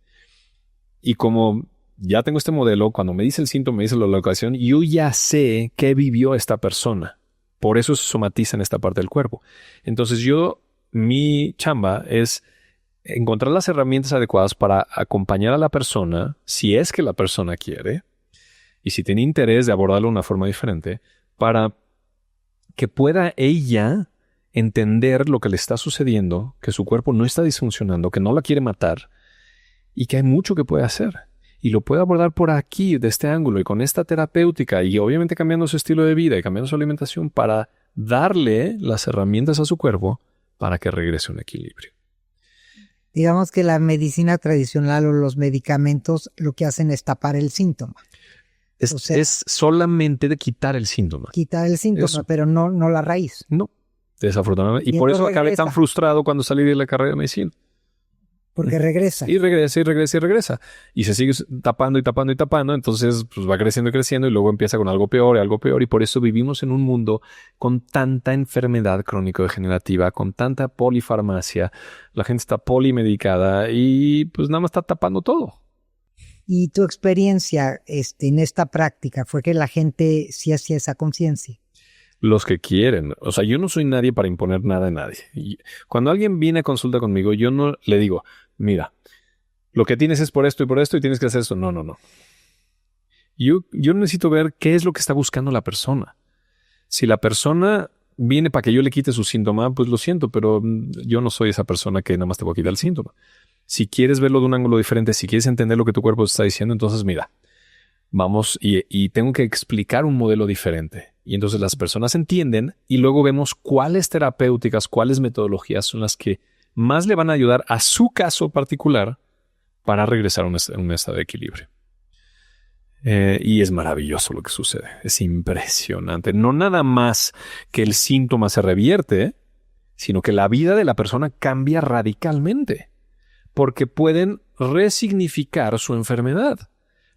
Y como ya tengo este modelo, cuando me dice el síntoma, me dice la locación, yo ya sé qué vivió esta persona. Por eso se somatiza en esta parte del cuerpo. Entonces mi chamba es encontrar las herramientas adecuadas para acompañar a la persona, si es que la persona quiere, y si tiene interés de abordarlo de una forma diferente, para que pueda ella entender lo que le está sucediendo, que su cuerpo no está disfuncionando, que no la quiere matar, y que hay mucho que puede hacer. Y lo puede abordar por aquí, de este ángulo, y con esta terapéutica, y obviamente cambiando su estilo de vida y cambiando su alimentación para darle las herramientas a su cuerpo para que regrese a un equilibrio. Digamos que la medicina tradicional o los medicamentos lo que hacen es tapar el síntoma. Es solamente de quitar el síntoma. Quitar el síntoma, Eso. pero no la raíz. No, desafortunadamente. Y por eso acabé tan frustrado cuando salí de la carrera de medicina. Porque regresa. Y regresa, y regresa, y regresa. Y se sigue tapando y tapando y tapando. Entonces, pues va creciendo y creciendo y luego empieza con algo peor y algo peor. Y por eso vivimos en un mundo con tanta enfermedad crónico-degenerativa, con tanta polifarmacia. La gente está polimedicada y pues nada más está tapando todo. ¿Y tu experiencia en esta práctica fue que la gente sí hacía esa conciencia? Los que quieren. O sea, yo no soy nadie para imponer nada a nadie. Y cuando alguien viene a consulta conmigo, yo no le digo, mira, lo que tienes es por esto y tienes que hacer esto. No. Yo necesito ver qué es lo que está buscando la persona. Si la persona viene para que yo le quite su síntoma, pues lo siento, pero yo no soy esa persona que nada más te voy a quitar el síntoma. Si quieres verlo de un ángulo diferente, si quieres entender lo que tu cuerpo te está diciendo, entonces mira, vamos y tengo que explicar un modelo diferente. Y entonces las personas entienden y luego vemos cuáles terapéuticas, cuáles metodologías son las que más le van a ayudar a su caso particular para regresar a un estado de equilibrio. Y es maravilloso lo que sucede. Es impresionante. No nada más que el síntoma se revierte, sino que la vida de la persona cambia radicalmente. Porque pueden resignificar su enfermedad.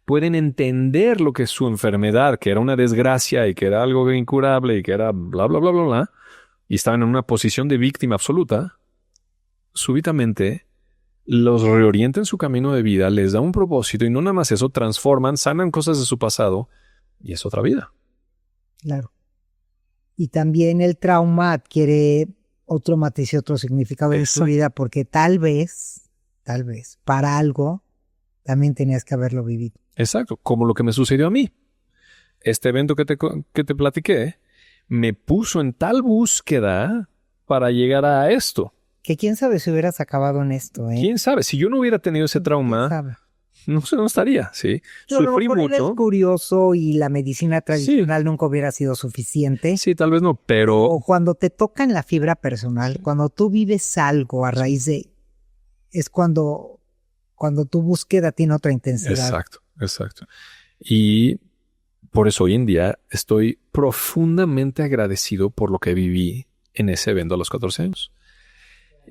Pueden entender lo que es su enfermedad, que era una desgracia y que era algo incurable y que era bla, bla, bla, bla, bla, y estaban en una posición de víctima absoluta. Súbitamente los reorienta en su camino de vida, les da un propósito y no nada más eso, transforman, sanan cosas de su pasado y es otra vida. Claro. Y también el trauma adquiere otro matiz y otro significado en su vida porque tal vez, para algo también tenías que haberlo vivido. Exacto, como lo que me sucedió a mí. Este evento que te platiqué me puso en tal búsqueda para llegar a esto. Que quién sabe si hubieras acabado en esto, ¿eh? ¿Quién sabe? Si yo no hubiera tenido ese trauma, no estaría, ¿sí? Sufrí mucho. Es curioso y la medicina tradicional nunca hubiera sido suficiente. Sí, tal vez no, pero... O cuando te toca en la fibra personal, cuando tú vives algo a raíz de... Es cuando tu búsqueda tiene otra intensidad. Exacto. Y por eso hoy en día estoy profundamente agradecido por lo que viví en ese evento a los 14 años.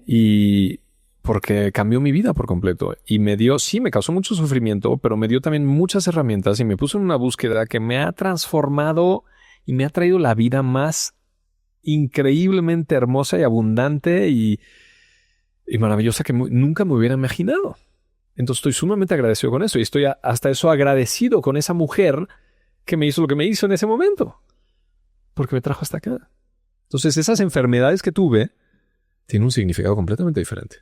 Y porque cambió mi vida por completo. Y me causó mucho sufrimiento, pero me dio también muchas herramientas y me puso en una búsqueda que me ha transformado y me ha traído la vida más increíblemente hermosa y abundante y maravillosa que nunca me hubiera imaginado. Entonces estoy sumamente agradecido con eso y estoy hasta eso agradecido con esa mujer que me hizo lo que me hizo en ese momento. Porque me trajo hasta acá. Entonces esas enfermedades que tuve tienen un significado completamente diferente.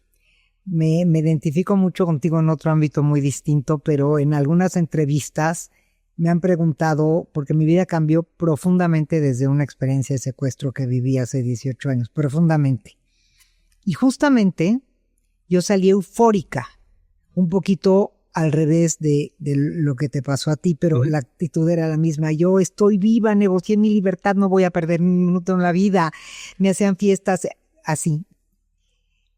Me identifico mucho contigo en otro ámbito muy distinto, pero en algunas entrevistas me han preguntado, porque mi vida cambió profundamente desde una experiencia de secuestro que viví hace 18 años, profundamente. Y justamente yo salí eufórica, un poquito al revés de lo que te pasó a ti, pero la actitud era la misma. Yo estoy viva, negocié mi libertad, no voy a perder ni un minuto en la vida. Me hacían fiestas así.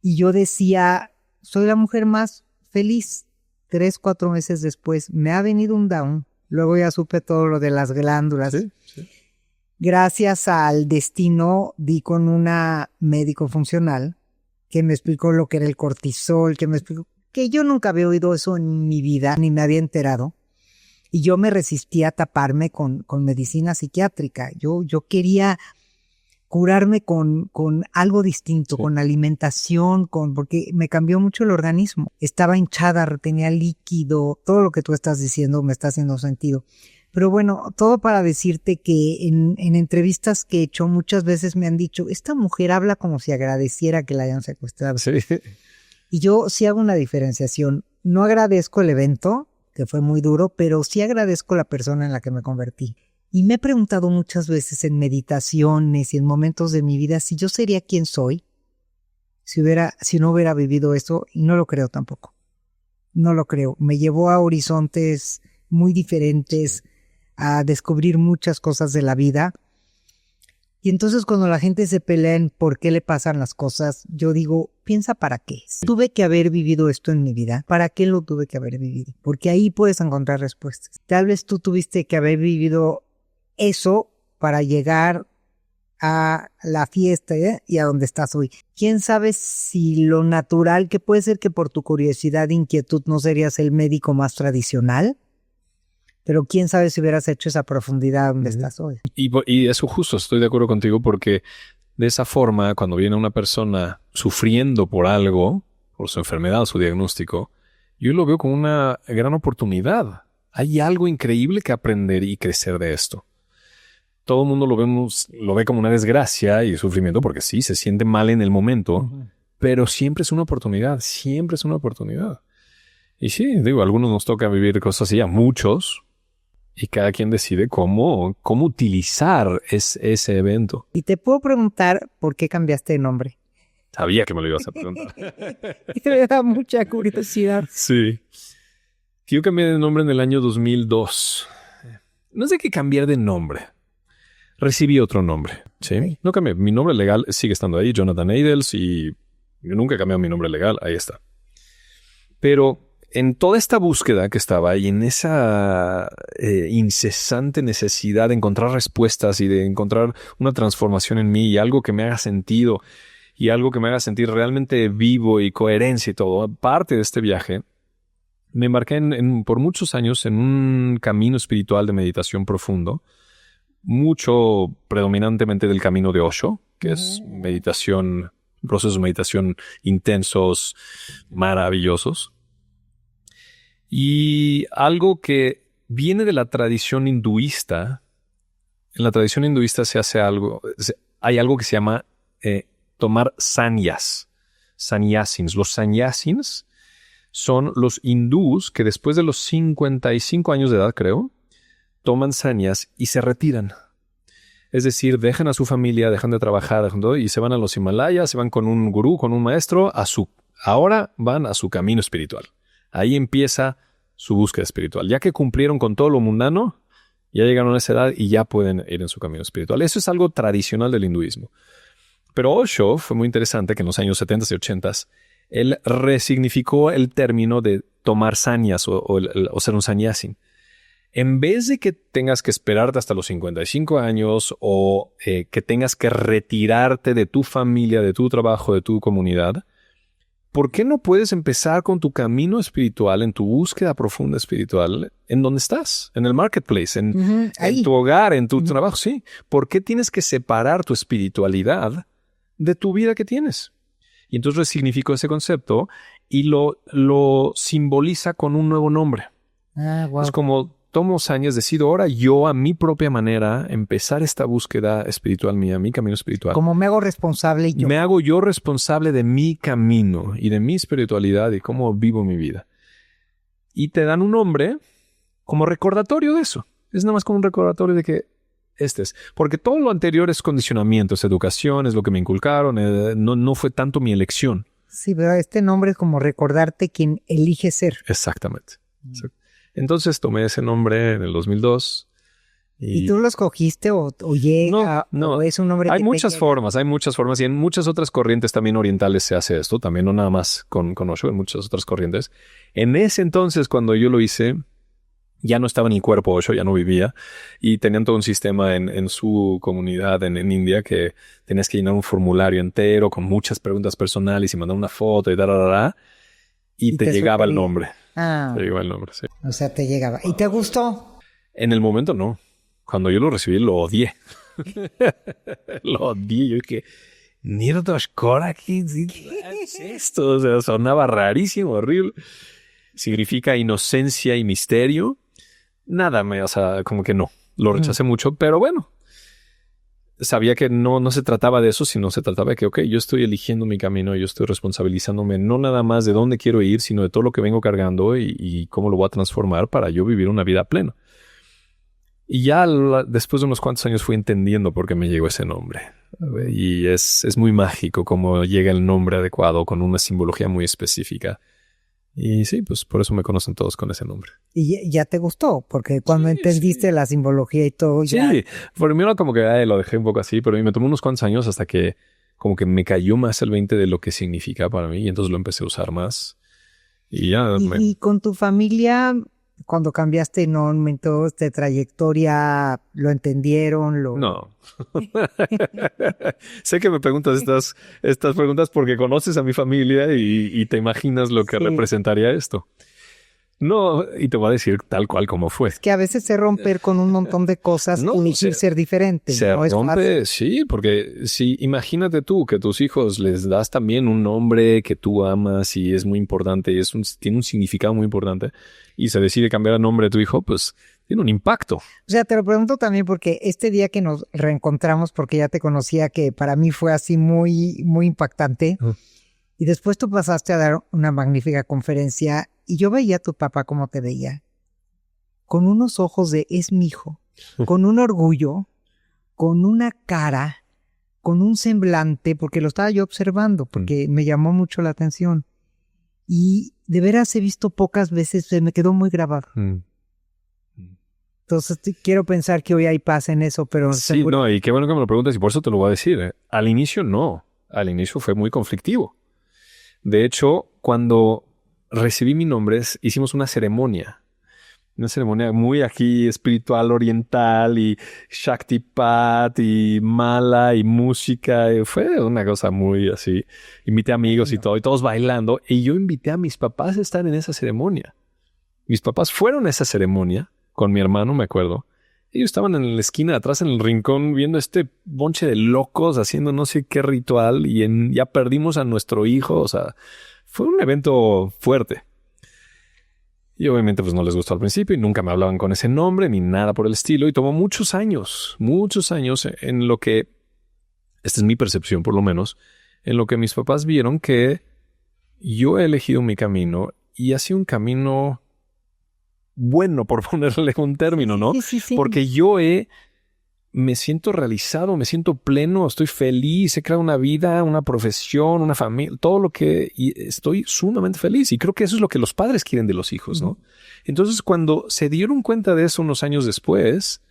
Y yo decía, soy la mujer más feliz. 3, 4 meses después me ha venido un down. Luego ya supe todo lo de las glándulas. Sí. gracias al destino, di con una médico funcional que me explicó lo que era el cortisol, que me explicó que yo nunca había oído eso en mi vida, ni me había enterado. Y yo me resistía a taparme con medicina psiquiátrica. Yo quería curarme con algo distinto, Sí. con alimentación, porque me cambió mucho el organismo. Estaba hinchada, retenía líquido, todo lo que tú estás diciendo me está haciendo sentido. Pero bueno, todo para decirte que en entrevistas que he hecho muchas veces me han dicho, esta mujer habla como si agradeciera que la hayan secuestrado. Sí. Y yo sí hago una diferenciación. No agradezco el evento, que fue muy duro, pero sí agradezco la persona en la que me convertí. Y me he preguntado muchas veces en meditaciones y en momentos de mi vida si yo sería quien soy si no hubiera vivido eso, y no lo creo tampoco. No lo creo. Me llevó a horizontes muy diferentes, a descubrir muchas cosas de la vida. Y entonces cuando la gente se pelea en por qué le pasan las cosas, yo digo, piensa para qué. Tuve que haber vivido esto en mi vida. ¿Para qué lo tuve que haber vivido? Porque ahí puedes encontrar respuestas. Tal vez tú tuviste que haber vivido eso para llegar a la fiesta y a donde estás hoy. ¿Quién sabe si lo natural, que puede ser que por tu curiosidad e inquietud no serías el médico más tradicional? Pero quién sabe si hubieras hecho esa profundidad donde estás hoy. Y eso justo, estoy de acuerdo contigo, porque de esa forma, cuando viene una persona sufriendo por algo, por su enfermedad, su diagnóstico, yo lo veo como una gran oportunidad. Hay algo increíble que aprender y crecer de esto. Todo el mundo lo ve como una desgracia y sufrimiento, porque sí, se siente mal en el momento, pero siempre es una oportunidad, siempre es una oportunidad. Y sí, digo, a algunos nos toca vivir cosas así, a muchos, y cada quien decide cómo utilizar ese evento. Y te puedo preguntar por qué cambiaste de nombre. Sabía que me lo ibas a preguntar. Me da mucha curiosidad. Sí. Yo cambié de nombre en el año 2002. No sé qué cambiar de nombre. Recibí otro nombre, ¿sí? Okay. No cambié. Mi nombre legal sigue estando ahí, Jonathan Eidels, y yo nunca he cambiado mi nombre legal. Ahí está. Pero en toda esta búsqueda que estaba y en esa incesante necesidad de encontrar respuestas y de encontrar una transformación en mí y algo que me haga sentido y algo que me haga sentir realmente vivo y coherencia y todo, parte de este viaje, me embarqué por muchos años en un camino espiritual de meditación profundo, mucho predominantemente del camino de Osho, que es meditación, procesos de meditación intensos, maravillosos. Y algo que viene de la tradición hinduista. En la tradición hinduista hay algo que se llama tomar sannyas, sannyasins. Los sannyasins son los hindús que después de los 55 años de edad, creo, toman sannyas y se retiran. Es decir, dejan a su familia, dejan de trabajar, dejan todo, y se van a los Himalayas, se van con un gurú, con un maestro, ahora van a su camino espiritual. Ahí empieza su búsqueda espiritual. Ya que cumplieron con todo lo mundano, ya llegaron a esa edad y ya pueden ir en su camino espiritual. Eso es algo tradicional del hinduismo. Pero Osho fue muy interesante que en los años 70 y 80 él resignificó el término de tomar sannyas o ser un sannyasin. En vez de que tengas que esperarte hasta los 55 años o que tengas que retirarte de tu familia, de tu trabajo, de tu comunidad, ¿por qué no puedes empezar con tu camino espiritual, en tu búsqueda profunda espiritual, en donde estás? En el marketplace, en tu hogar, en tu trabajo, sí. ¿Por qué tienes que separar tu espiritualidad de tu vida que tienes? Y entonces resignificó ese concepto y lo simboliza con un nuevo nombre. Wow. Es como tomo años, decido ahora yo a mi propia manera empezar esta búsqueda espiritual mía, mi camino espiritual. Como me hago responsable yo. Me hago yo responsable de mi camino y de mi espiritualidad y cómo vivo mi vida. Y te dan un nombre como recordatorio de eso. Es nada más como un recordatorio de que este es. Porque todo lo anterior es condicionamiento, es educación, es lo que me inculcaron, no fue tanto mi elección. Sí, pero este nombre es como recordarte quién elige ser. Exactamente. Entonces tomé ese nombre en el 2002. ¿Y tú lo escogiste o llega? No. ¿O es un nombre hay que muchas formas y en muchas otras corrientes también orientales se hace esto, también no nada más con Osho, en muchas otras corrientes. En ese entonces, cuando yo lo hice, ya no estaba en el cuerpo Osho, ya no vivía, y tenían todo un sistema en su comunidad en India que tenías que llenar un formulario entero con muchas preguntas personales y mandar una foto y te llegaba el nombre. Te llegaba el nombre, sí. O sea, te llegaba. ¿Y te gustó? En el momento no. Cuando yo lo recibí lo odié. Lo odié. Yo dije, Nirdoshkora, ¿qué es esto? O sea, sonaba rarísimo, horrible. Significa inocencia y misterio. Nada, o sea, como que no. Lo rechacé mucho, pero bueno. Sabía que no se trataba de eso, sino se trataba de que, ok, yo estoy eligiendo mi camino, yo estoy responsabilizándome no nada más de dónde quiero ir, sino de todo lo que vengo cargando y cómo lo voy a transformar para yo vivir una vida plena. Y ya después de unos cuantos años fui entendiendo por qué me llegó ese nombre. Y es muy mágico cómo llega el nombre adecuado con una simbología muy específica. Y sí, pues por eso me conocen todos con ese nombre. ¿Y ya te gustó? Porque cuando entendiste la simbología y todo, ya... Sí, por mí como que lo dejé un poco así, pero me tomó unos cuantos años hasta que como que me cayó más el 20 de lo que significa para mí y entonces lo empecé a usar más. Y ya... ¿Y con tu familia, cuando cambiaste en un momento de trayectoria, lo entendieron? No. Sé que me preguntas estas preguntas porque conoces a mi familia y te imaginas lo que representaría esto. No, y te voy a decir tal cual como fue. Es que a veces se romper con un montón de cosas y elegir ser diferente. Se ¿no? rompe, sí, porque si imagínate tú que a tus hijos les das también un nombre que tú amas y es muy importante y tiene un significado muy importante y se decide cambiar el nombre de tu hijo, pues tiene un impacto. O sea, te lo pregunto también porque este día que nos reencontramos, porque ya te conocía, que para mí fue así muy, muy impactante. Y después tú pasaste a dar una magnífica conferencia y yo veía a tu papá como te veía, con unos ojos de es mi hijo, con un orgullo, con una cara, con un semblante, porque lo estaba yo observando, porque me llamó mucho la atención. Y de veras he visto pocas veces, se me quedó muy grabado. Entonces quiero pensar que hoy hay paz en eso, pero... Sí, no, y qué bueno que me lo preguntas y por eso te lo voy a decir. Al inicio no, al inicio fue muy conflictivo. De hecho, cuando recibí mi nombre, hicimos una ceremonia muy aquí espiritual, oriental y Shaktipat y mala y música. Y fue una cosa muy así. Invité amigos y todo, y todos bailando. Y yo invité a mis papás a estar en esa ceremonia. Mis papás fueron a esa ceremonia con mi hermano, me acuerdo. Ellos estaban en la esquina de atrás, en el rincón, viendo este bonche de locos haciendo no sé qué ritual y ya perdimos a nuestro hijo. O sea, fue un evento fuerte. Y obviamente pues no les gustó al principio y nunca me hablaban con ese nombre ni nada por el estilo. Y tomó muchos años en lo que, esta es mi percepción por lo menos, en lo que mis papás vieron que yo he elegido mi camino y ha sido un camino bueno, por ponerle un término, ¿no? Sí. Porque me siento realizado, me siento pleno, estoy feliz, he creado una vida, una profesión, una familia, todo lo que... Y estoy sumamente feliz y creo que eso es lo que los padres quieren de los hijos, ¿no? Entonces, cuando se dieron cuenta de eso unos años después,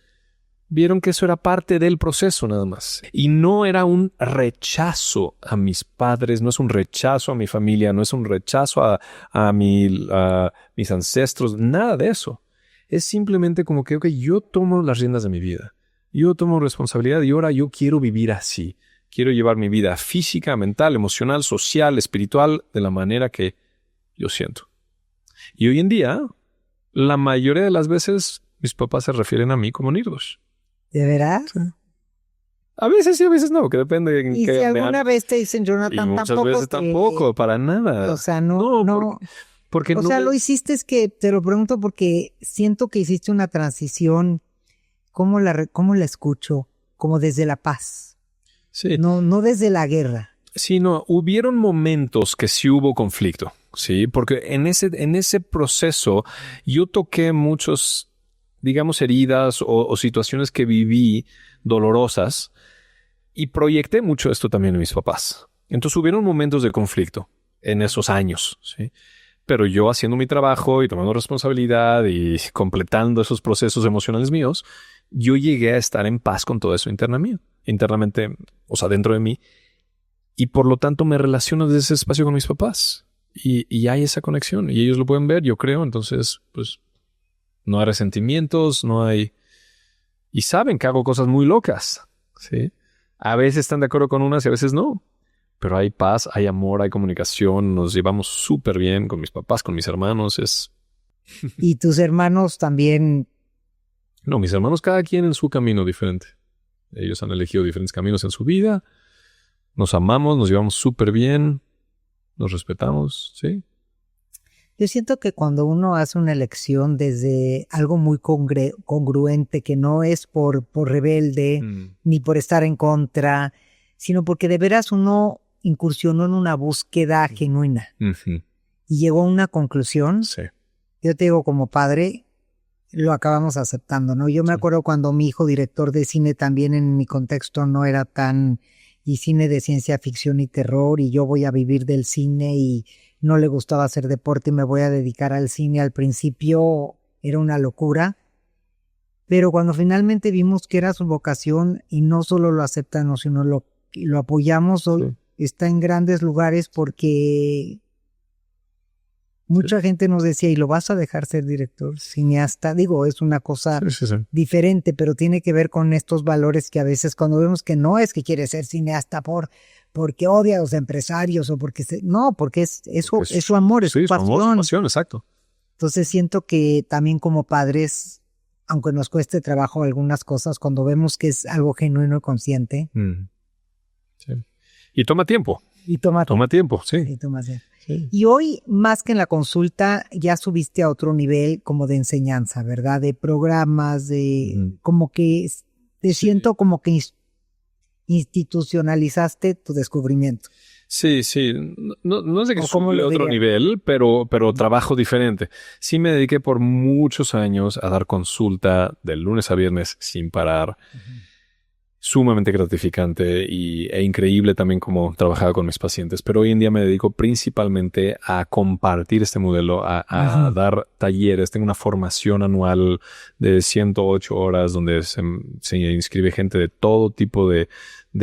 vieron que eso era parte del proceso nada más. Y no era un rechazo a mis padres, no es un rechazo a mi familia, no es un rechazo a mis ancestros, nada de eso. Es simplemente como que, ok, yo tomo las riendas de mi vida. Yo tomo responsabilidad y ahora yo quiero vivir así. Quiero llevar mi vida física, mental, emocional, social, espiritual, de la manera que yo siento. Y hoy en día, la mayoría de las veces, mis papás se refieren a mí como Nirdosh. ¿De veras? Sí. A veces sí, a veces no, que depende en y qué. Y si alguna vez te dicen Jonathan, y muchas veces tampoco, para nada. O sea, no. Porque o no sea, lo hiciste, es que te lo pregunto porque siento que hiciste una transición. ¿Cómo la escucho? Como desde la paz. Sí. No desde la guerra. Sí, no. Hubieron momentos que sí hubo conflicto, ¿sí? Porque en ese proceso yo toqué muchos, digamos, heridas o situaciones que viví dolorosas y proyecté mucho esto también en mis papás. Entonces hubieron momentos de conflicto en esos años, ¿sí? Pero yo haciendo mi trabajo y tomando responsabilidad y completando esos procesos emocionales míos, yo llegué a estar en paz con todo eso internamente, o sea, dentro de mí. Y por lo tanto me relaciono desde ese espacio con mis papás. Y hay esa conexión. Y ellos lo pueden ver, yo creo. Entonces, pues, No hay resentimientos, no hay... Y saben que hago cosas muy locas, ¿sí? A veces están de acuerdo con unas y a veces no. Pero hay paz, hay amor, hay comunicación. Nos llevamos súper bien con mis papás, con mis hermanos. ¿Y tus hermanos también? No, mis hermanos cada quien en su camino diferente. Ellos han elegido diferentes caminos en su vida. Nos amamos, nos llevamos súper bien. Nos respetamos, ¿sí? Yo siento que cuando uno hace una elección desde algo muy congruente, que no es por rebelde, ni por estar en contra, sino porque de veras uno incursionó en una búsqueda genuina y llegó a una conclusión. Sí. Yo te digo, como padre, lo acabamos aceptando, ¿no? Yo me acuerdo cuando mi hijo, director de cine, también en mi contexto no era tan... y cine de ciencia ficción y terror, y yo voy a vivir del cine y no le gustaba hacer deporte y me voy a dedicar al cine. Al principio era una locura, pero cuando finalmente vimos que era su vocación y no solo lo aceptamos, sino lo apoyamos, está en grandes lugares porque mucha gente nos decía, ¿y lo vas a dejar ser director, cineasta? Digo, es una cosa diferente, pero tiene que ver con estos valores que a veces cuando vemos que no es que quiere ser cineasta porque odia a los empresarios o porque... no, porque es su amor, es su pasión. Su pasión, exacto. Entonces siento que también como padres, aunque nos cueste trabajo algunas cosas, cuando vemos que es algo genuino y consciente. Sí. Y toma tiempo. Toma tiempo, sí. Y toma tiempo. Sí. Y hoy, más que en la consulta, ya subiste a otro nivel como de enseñanza, ¿verdad? De programas, de como que te siento como que institucionalizaste tu descubrimiento. Sí. No es de que subí a otro nivel, pero trabajo diferente. Sí me dediqué por muchos años a dar consulta de lunes a viernes sin parar. Sumamente gratificante e increíble también como trabajaba con mis pacientes. Pero hoy en día me dedico principalmente a compartir este modelo, a dar talleres. Tengo una formación anual de 108 horas donde se inscribe gente de todo tipo de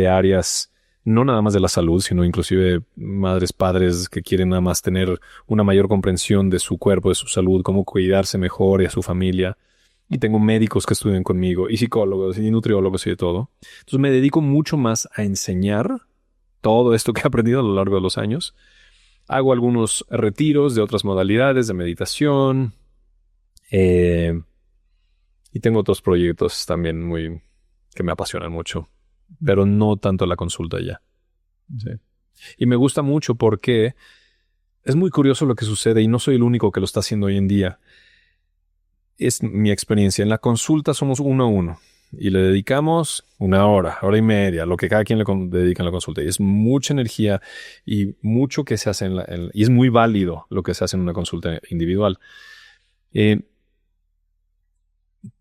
áreas, no nada más de la salud, sino inclusive madres, padres que quieren nada más tener una mayor comprensión de su cuerpo, de su salud, cómo cuidarse mejor y a su familia. Y tengo médicos que estudian conmigo, y psicólogos, y nutriólogos y de todo. Entonces me dedico mucho más a enseñar todo esto que he aprendido a lo largo de los años. Hago algunos retiros de otras modalidades de meditación. Y tengo otros proyectos también que me apasionan mucho. Pero no tanto la consulta ya. Sí. Y me gusta mucho porque es muy curioso lo que sucede, y no soy el único que lo está haciendo hoy en día. Es mi experiencia. En la consulta somos 1 a 1 y le dedicamos 1 hora, hora y media, lo que cada quien le dedica en la consulta. Y es mucha energía y mucho que se hace y es muy válido lo que se hace en una consulta individual.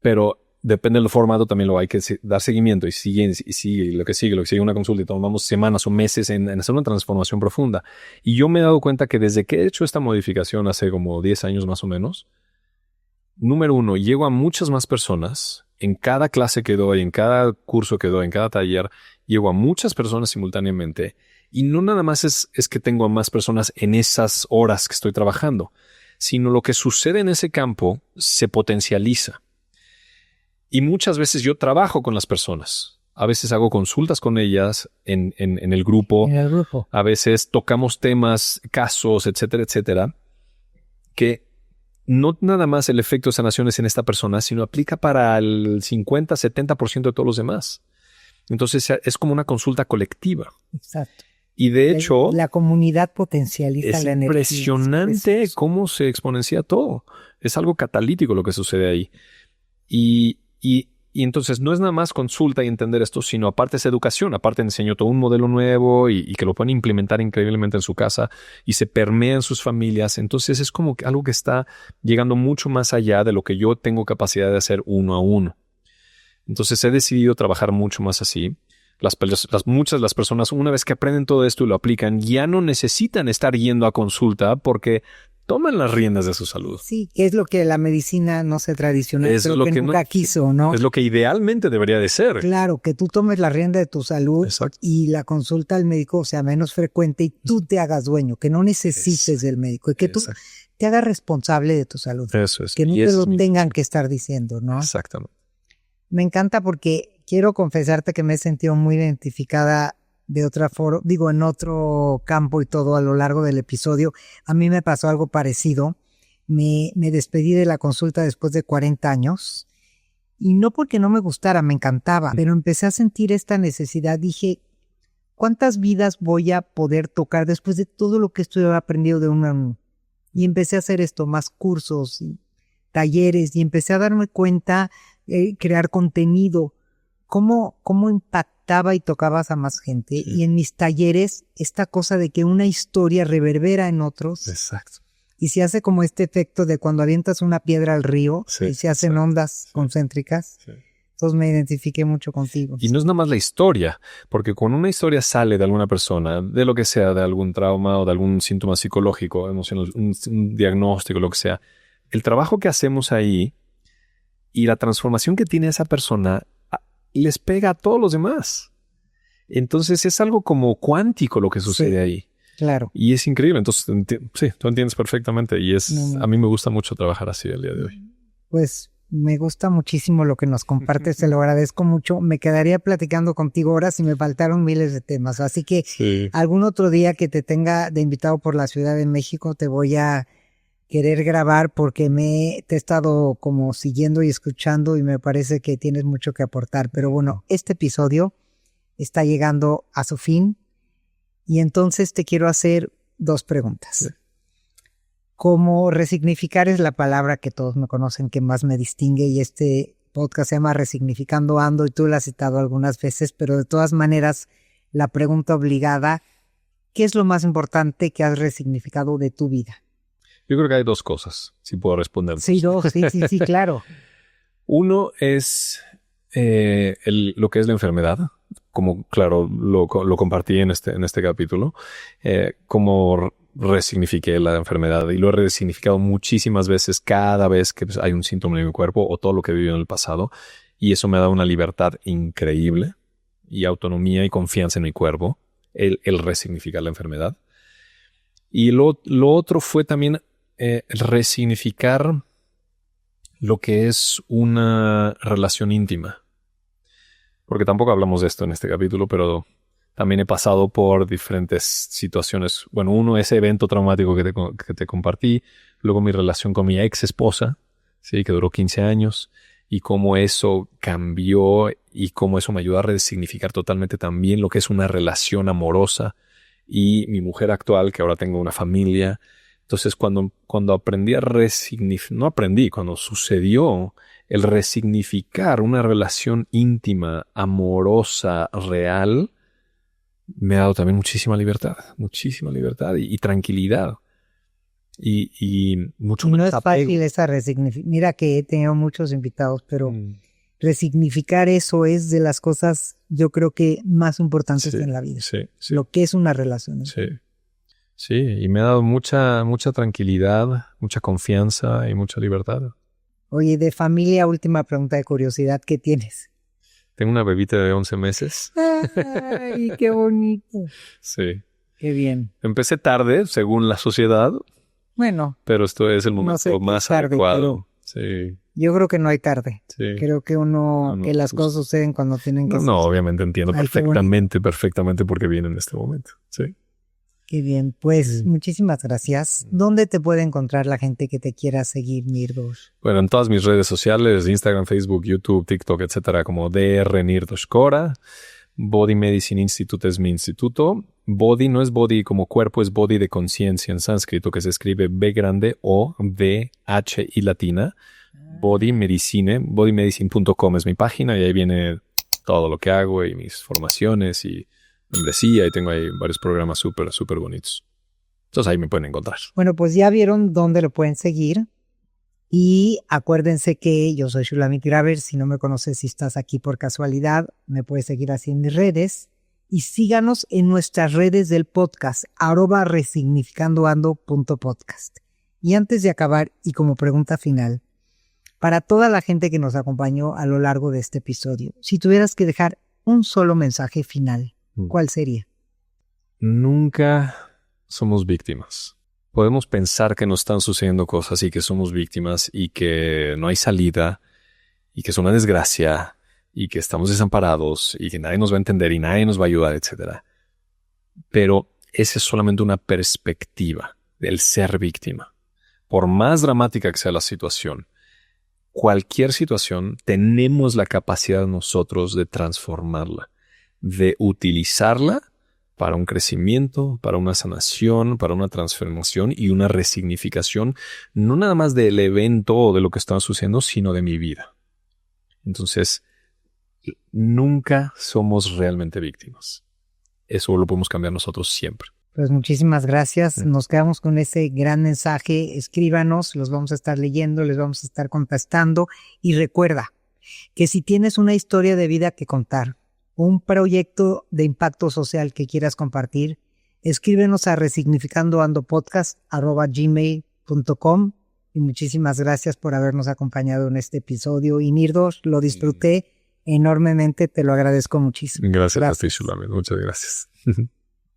Pero depende del formato, también lo hay que dar seguimiento y sigue lo que sigue una consulta, y tomamos semanas o meses en hacer una transformación profunda. Y yo me he dado cuenta que desde que he hecho esta modificación hace como 10 años más o menos, número 1, llego a muchas más personas. En cada clase que doy, en cada curso que doy, en cada taller, llego a muchas personas simultáneamente. Y no nada más es que tengo a más personas en esas horas que estoy trabajando, sino lo que sucede en ese campo se potencializa. Y muchas veces yo trabajo con las personas. A veces hago consultas con ellas en el grupo. En el grupo. A veces tocamos temas, casos, etcétera, etcétera, que no nada más el efecto de sanación es en esta persona, sino aplica para el 50, 70% de todos los demás. Entonces es como una consulta colectiva. Exacto. Y de hecho... La comunidad potencializa la energía. Es impresionante cómo se exponencia todo. Es algo catalítico lo que sucede ahí. Y entonces no es nada más consulta y entender esto, sino aparte es educación. Aparte enseño todo un modelo nuevo y que lo pueden implementar increíblemente en su casa y se permea en sus familias. Entonces es como algo que está llegando mucho más allá de lo que yo tengo capacidad de hacer 1 a 1. Entonces he decidido trabajar mucho más así. Muchas de las personas, una vez que aprenden todo esto y lo aplican, ya no necesitan estar yendo a consulta porque toman las riendas de su salud. Sí, que es lo que la medicina, no sé, tradicional, Es pero lo que que nunca quiso, ¿no? Es lo que idealmente debería de ser. Claro, que tú tomes la rienda de tu salud. Exacto. Y la consulta al médico sea menos frecuente y tú te hagas dueño, que no necesites del médico y que tú te hagas responsable de tu salud. Eso es. Que no te lo tengan que estar diciendo, ¿no? Exactamente. Me encanta porque quiero confesarte que me he sentido muy identificada de otra forma, digo, en otro campo y todo a lo largo del episodio. A mí me pasó algo parecido. Me despedí de la consulta después de 40 años y no porque no me gustara, me encantaba, pero empecé a sentir esta necesidad. Dije, ¿cuántas vidas voy a poder tocar después de todo lo que estoy aprendido de una? Y empecé a hacer esto, más cursos, y talleres, y empecé a darme cuenta, crear contenido, cómo impactaba y tocabas a más gente. Sí. Y en mis talleres, esta cosa de que una historia reverbera en otros. Exacto. Y se hace como este efecto de cuando avientas una piedra al río y se hacen ondas concéntricas. Sí. Entonces me identifiqué mucho contigo. Y no es nada más la historia, porque cuando una historia sale de alguna persona, de lo que sea, de algún trauma o de algún síntoma psicológico, emocional, un diagnóstico, lo que sea, el trabajo que hacemos ahí y la transformación que tiene esa persona les pega a todos los demás. Entonces es algo como cuántico lo que sucede ahí. Claro. Y es increíble. Entonces, sí, tú entiendes perfectamente. Y a mí me gusta mucho trabajar así el día de hoy. Pues me gusta muchísimo lo que nos compartes. Te lo agradezco mucho. Me quedaría platicando contigo horas y me faltaron miles de temas. Así que algún otro día que te tenga de invitado por la Ciudad de México te voy a querer grabar porque te he estado como siguiendo y escuchando y me parece que tienes mucho que aportar. Pero bueno, este episodio está llegando a su fin. Y entonces te quiero hacer 2 preguntas. Sí. Como resignificar es la palabra que todos me conocen, que más me distingue, y este podcast se llama Resignificando Ando, y tú la has citado algunas veces, pero de todas maneras, la pregunta obligada, ¿qué es lo más importante que has resignificado de tu vida? Yo creo que hay 2 cosas, si puedo responder. Sí, 2, sí, claro. Uno es lo que es la enfermedad. Como, claro, lo compartí en este capítulo, cómo resignifiqué la enfermedad y lo he resignificado muchísimas veces cada vez que hay un síntoma en mi cuerpo o todo lo que he vivido en el pasado, y eso me ha dado una libertad increíble y autonomía y confianza en mi cuerpo, el resignificar la enfermedad. Y lo otro fue también resignificar lo que es una relación íntima. Porque tampoco hablamos de esto en este capítulo, pero también he pasado por diferentes situaciones. Bueno, uno, ese evento traumático que te compartí. Luego mi relación con mi ex esposa, ¿sí? Que duró 15 años. Y cómo eso cambió y cómo eso me ayudó a resignificar totalmente también lo que es una relación amorosa. Y mi mujer actual, que ahora tengo una familia. Entonces, cuando aprendí a cuando sucedió el resignificar una relación íntima, amorosa, real, me ha dado también muchísima libertad y tranquilidad. Y mucho no es fácil esa resignificación. Mira que he tenido muchos invitados, pero resignificar eso es de las cosas, yo creo que más importantes en la vida. Sí. Lo que es una relación. Sí, y me ha dado mucha tranquilidad, mucha confianza y mucha libertad. Oye, de familia, última pregunta de curiosidad, ¿qué tienes? Tengo una bebita de 11 meses. ¡Ay, qué bonito! Sí. Qué bien. Empecé tarde, según la sociedad. Bueno. Pero esto es el momento más adecuado. Sí. Yo creo que no hay tarde. Sí. Creo que que las cosas suceden cuando tienen que suceder. No, obviamente entiendo perfectamente por qué viene en este momento. Sí. Qué bien, pues muchísimas gracias. ¿Dónde te puede encontrar la gente que te quiera seguir, Nirdosh? Bueno, en todas mis redes sociales, Instagram, Facebook, YouTube, TikTok, etcétera, como Dr. Nirdosh Cora. Body Medicine Institute es mi instituto. Body no es body como cuerpo, es body de conciencia en sánscrito, que se escribe B grande O V H I latina. Body Medicine, bodymedicine.com es mi página y ahí viene todo lo que hago y mis formaciones y membresía, y tengo ahí varios programas súper bonitos. Entonces ahí me pueden encontrar. Bueno, pues ya vieron dónde lo pueden seguir. Y acuérdense que yo soy Shulamit Graver. Si no me conoces, si estás aquí por casualidad, me puedes seguir así en mis redes. Y síganos en nuestras redes del podcast, @resignificandoando.podcast. Y antes de acabar, y como pregunta final, para toda la gente que nos acompañó a lo largo de este episodio, si tuvieras que dejar un solo mensaje final, ¿cuál sería? Nunca somos víctimas. Podemos pensar que nos están sucediendo cosas y que somos víctimas y que no hay salida y que es una desgracia y que estamos desamparados y que nadie nos va a entender y nadie nos va a ayudar, etc. Pero esa es solamente una perspectiva del ser víctima. Por más dramática que sea la situación, cualquier situación tenemos la capacidad nosotros de transformarla, de utilizarla para un crecimiento, para una sanación, para una transformación y una resignificación, no nada más del evento o de lo que está sucediendo, sino de mi vida. Entonces, nunca somos realmente víctimas. Eso lo podemos cambiar nosotros siempre. Pues muchísimas gracias. Nos quedamos con ese gran mensaje. Escríbanos, los vamos a estar leyendo, les vamos a estar contestando. Y recuerda que si tienes una historia de vida que contar, un proyecto de impacto social que quieras compartir, escríbenos a resignificandoandopodcast@gmail.com. Y muchísimas gracias por habernos acompañado en este episodio. Y Nirdos, lo disfruté enormemente, te lo agradezco muchísimo. Gracias. A ti, Shulamit. Muchas gracias.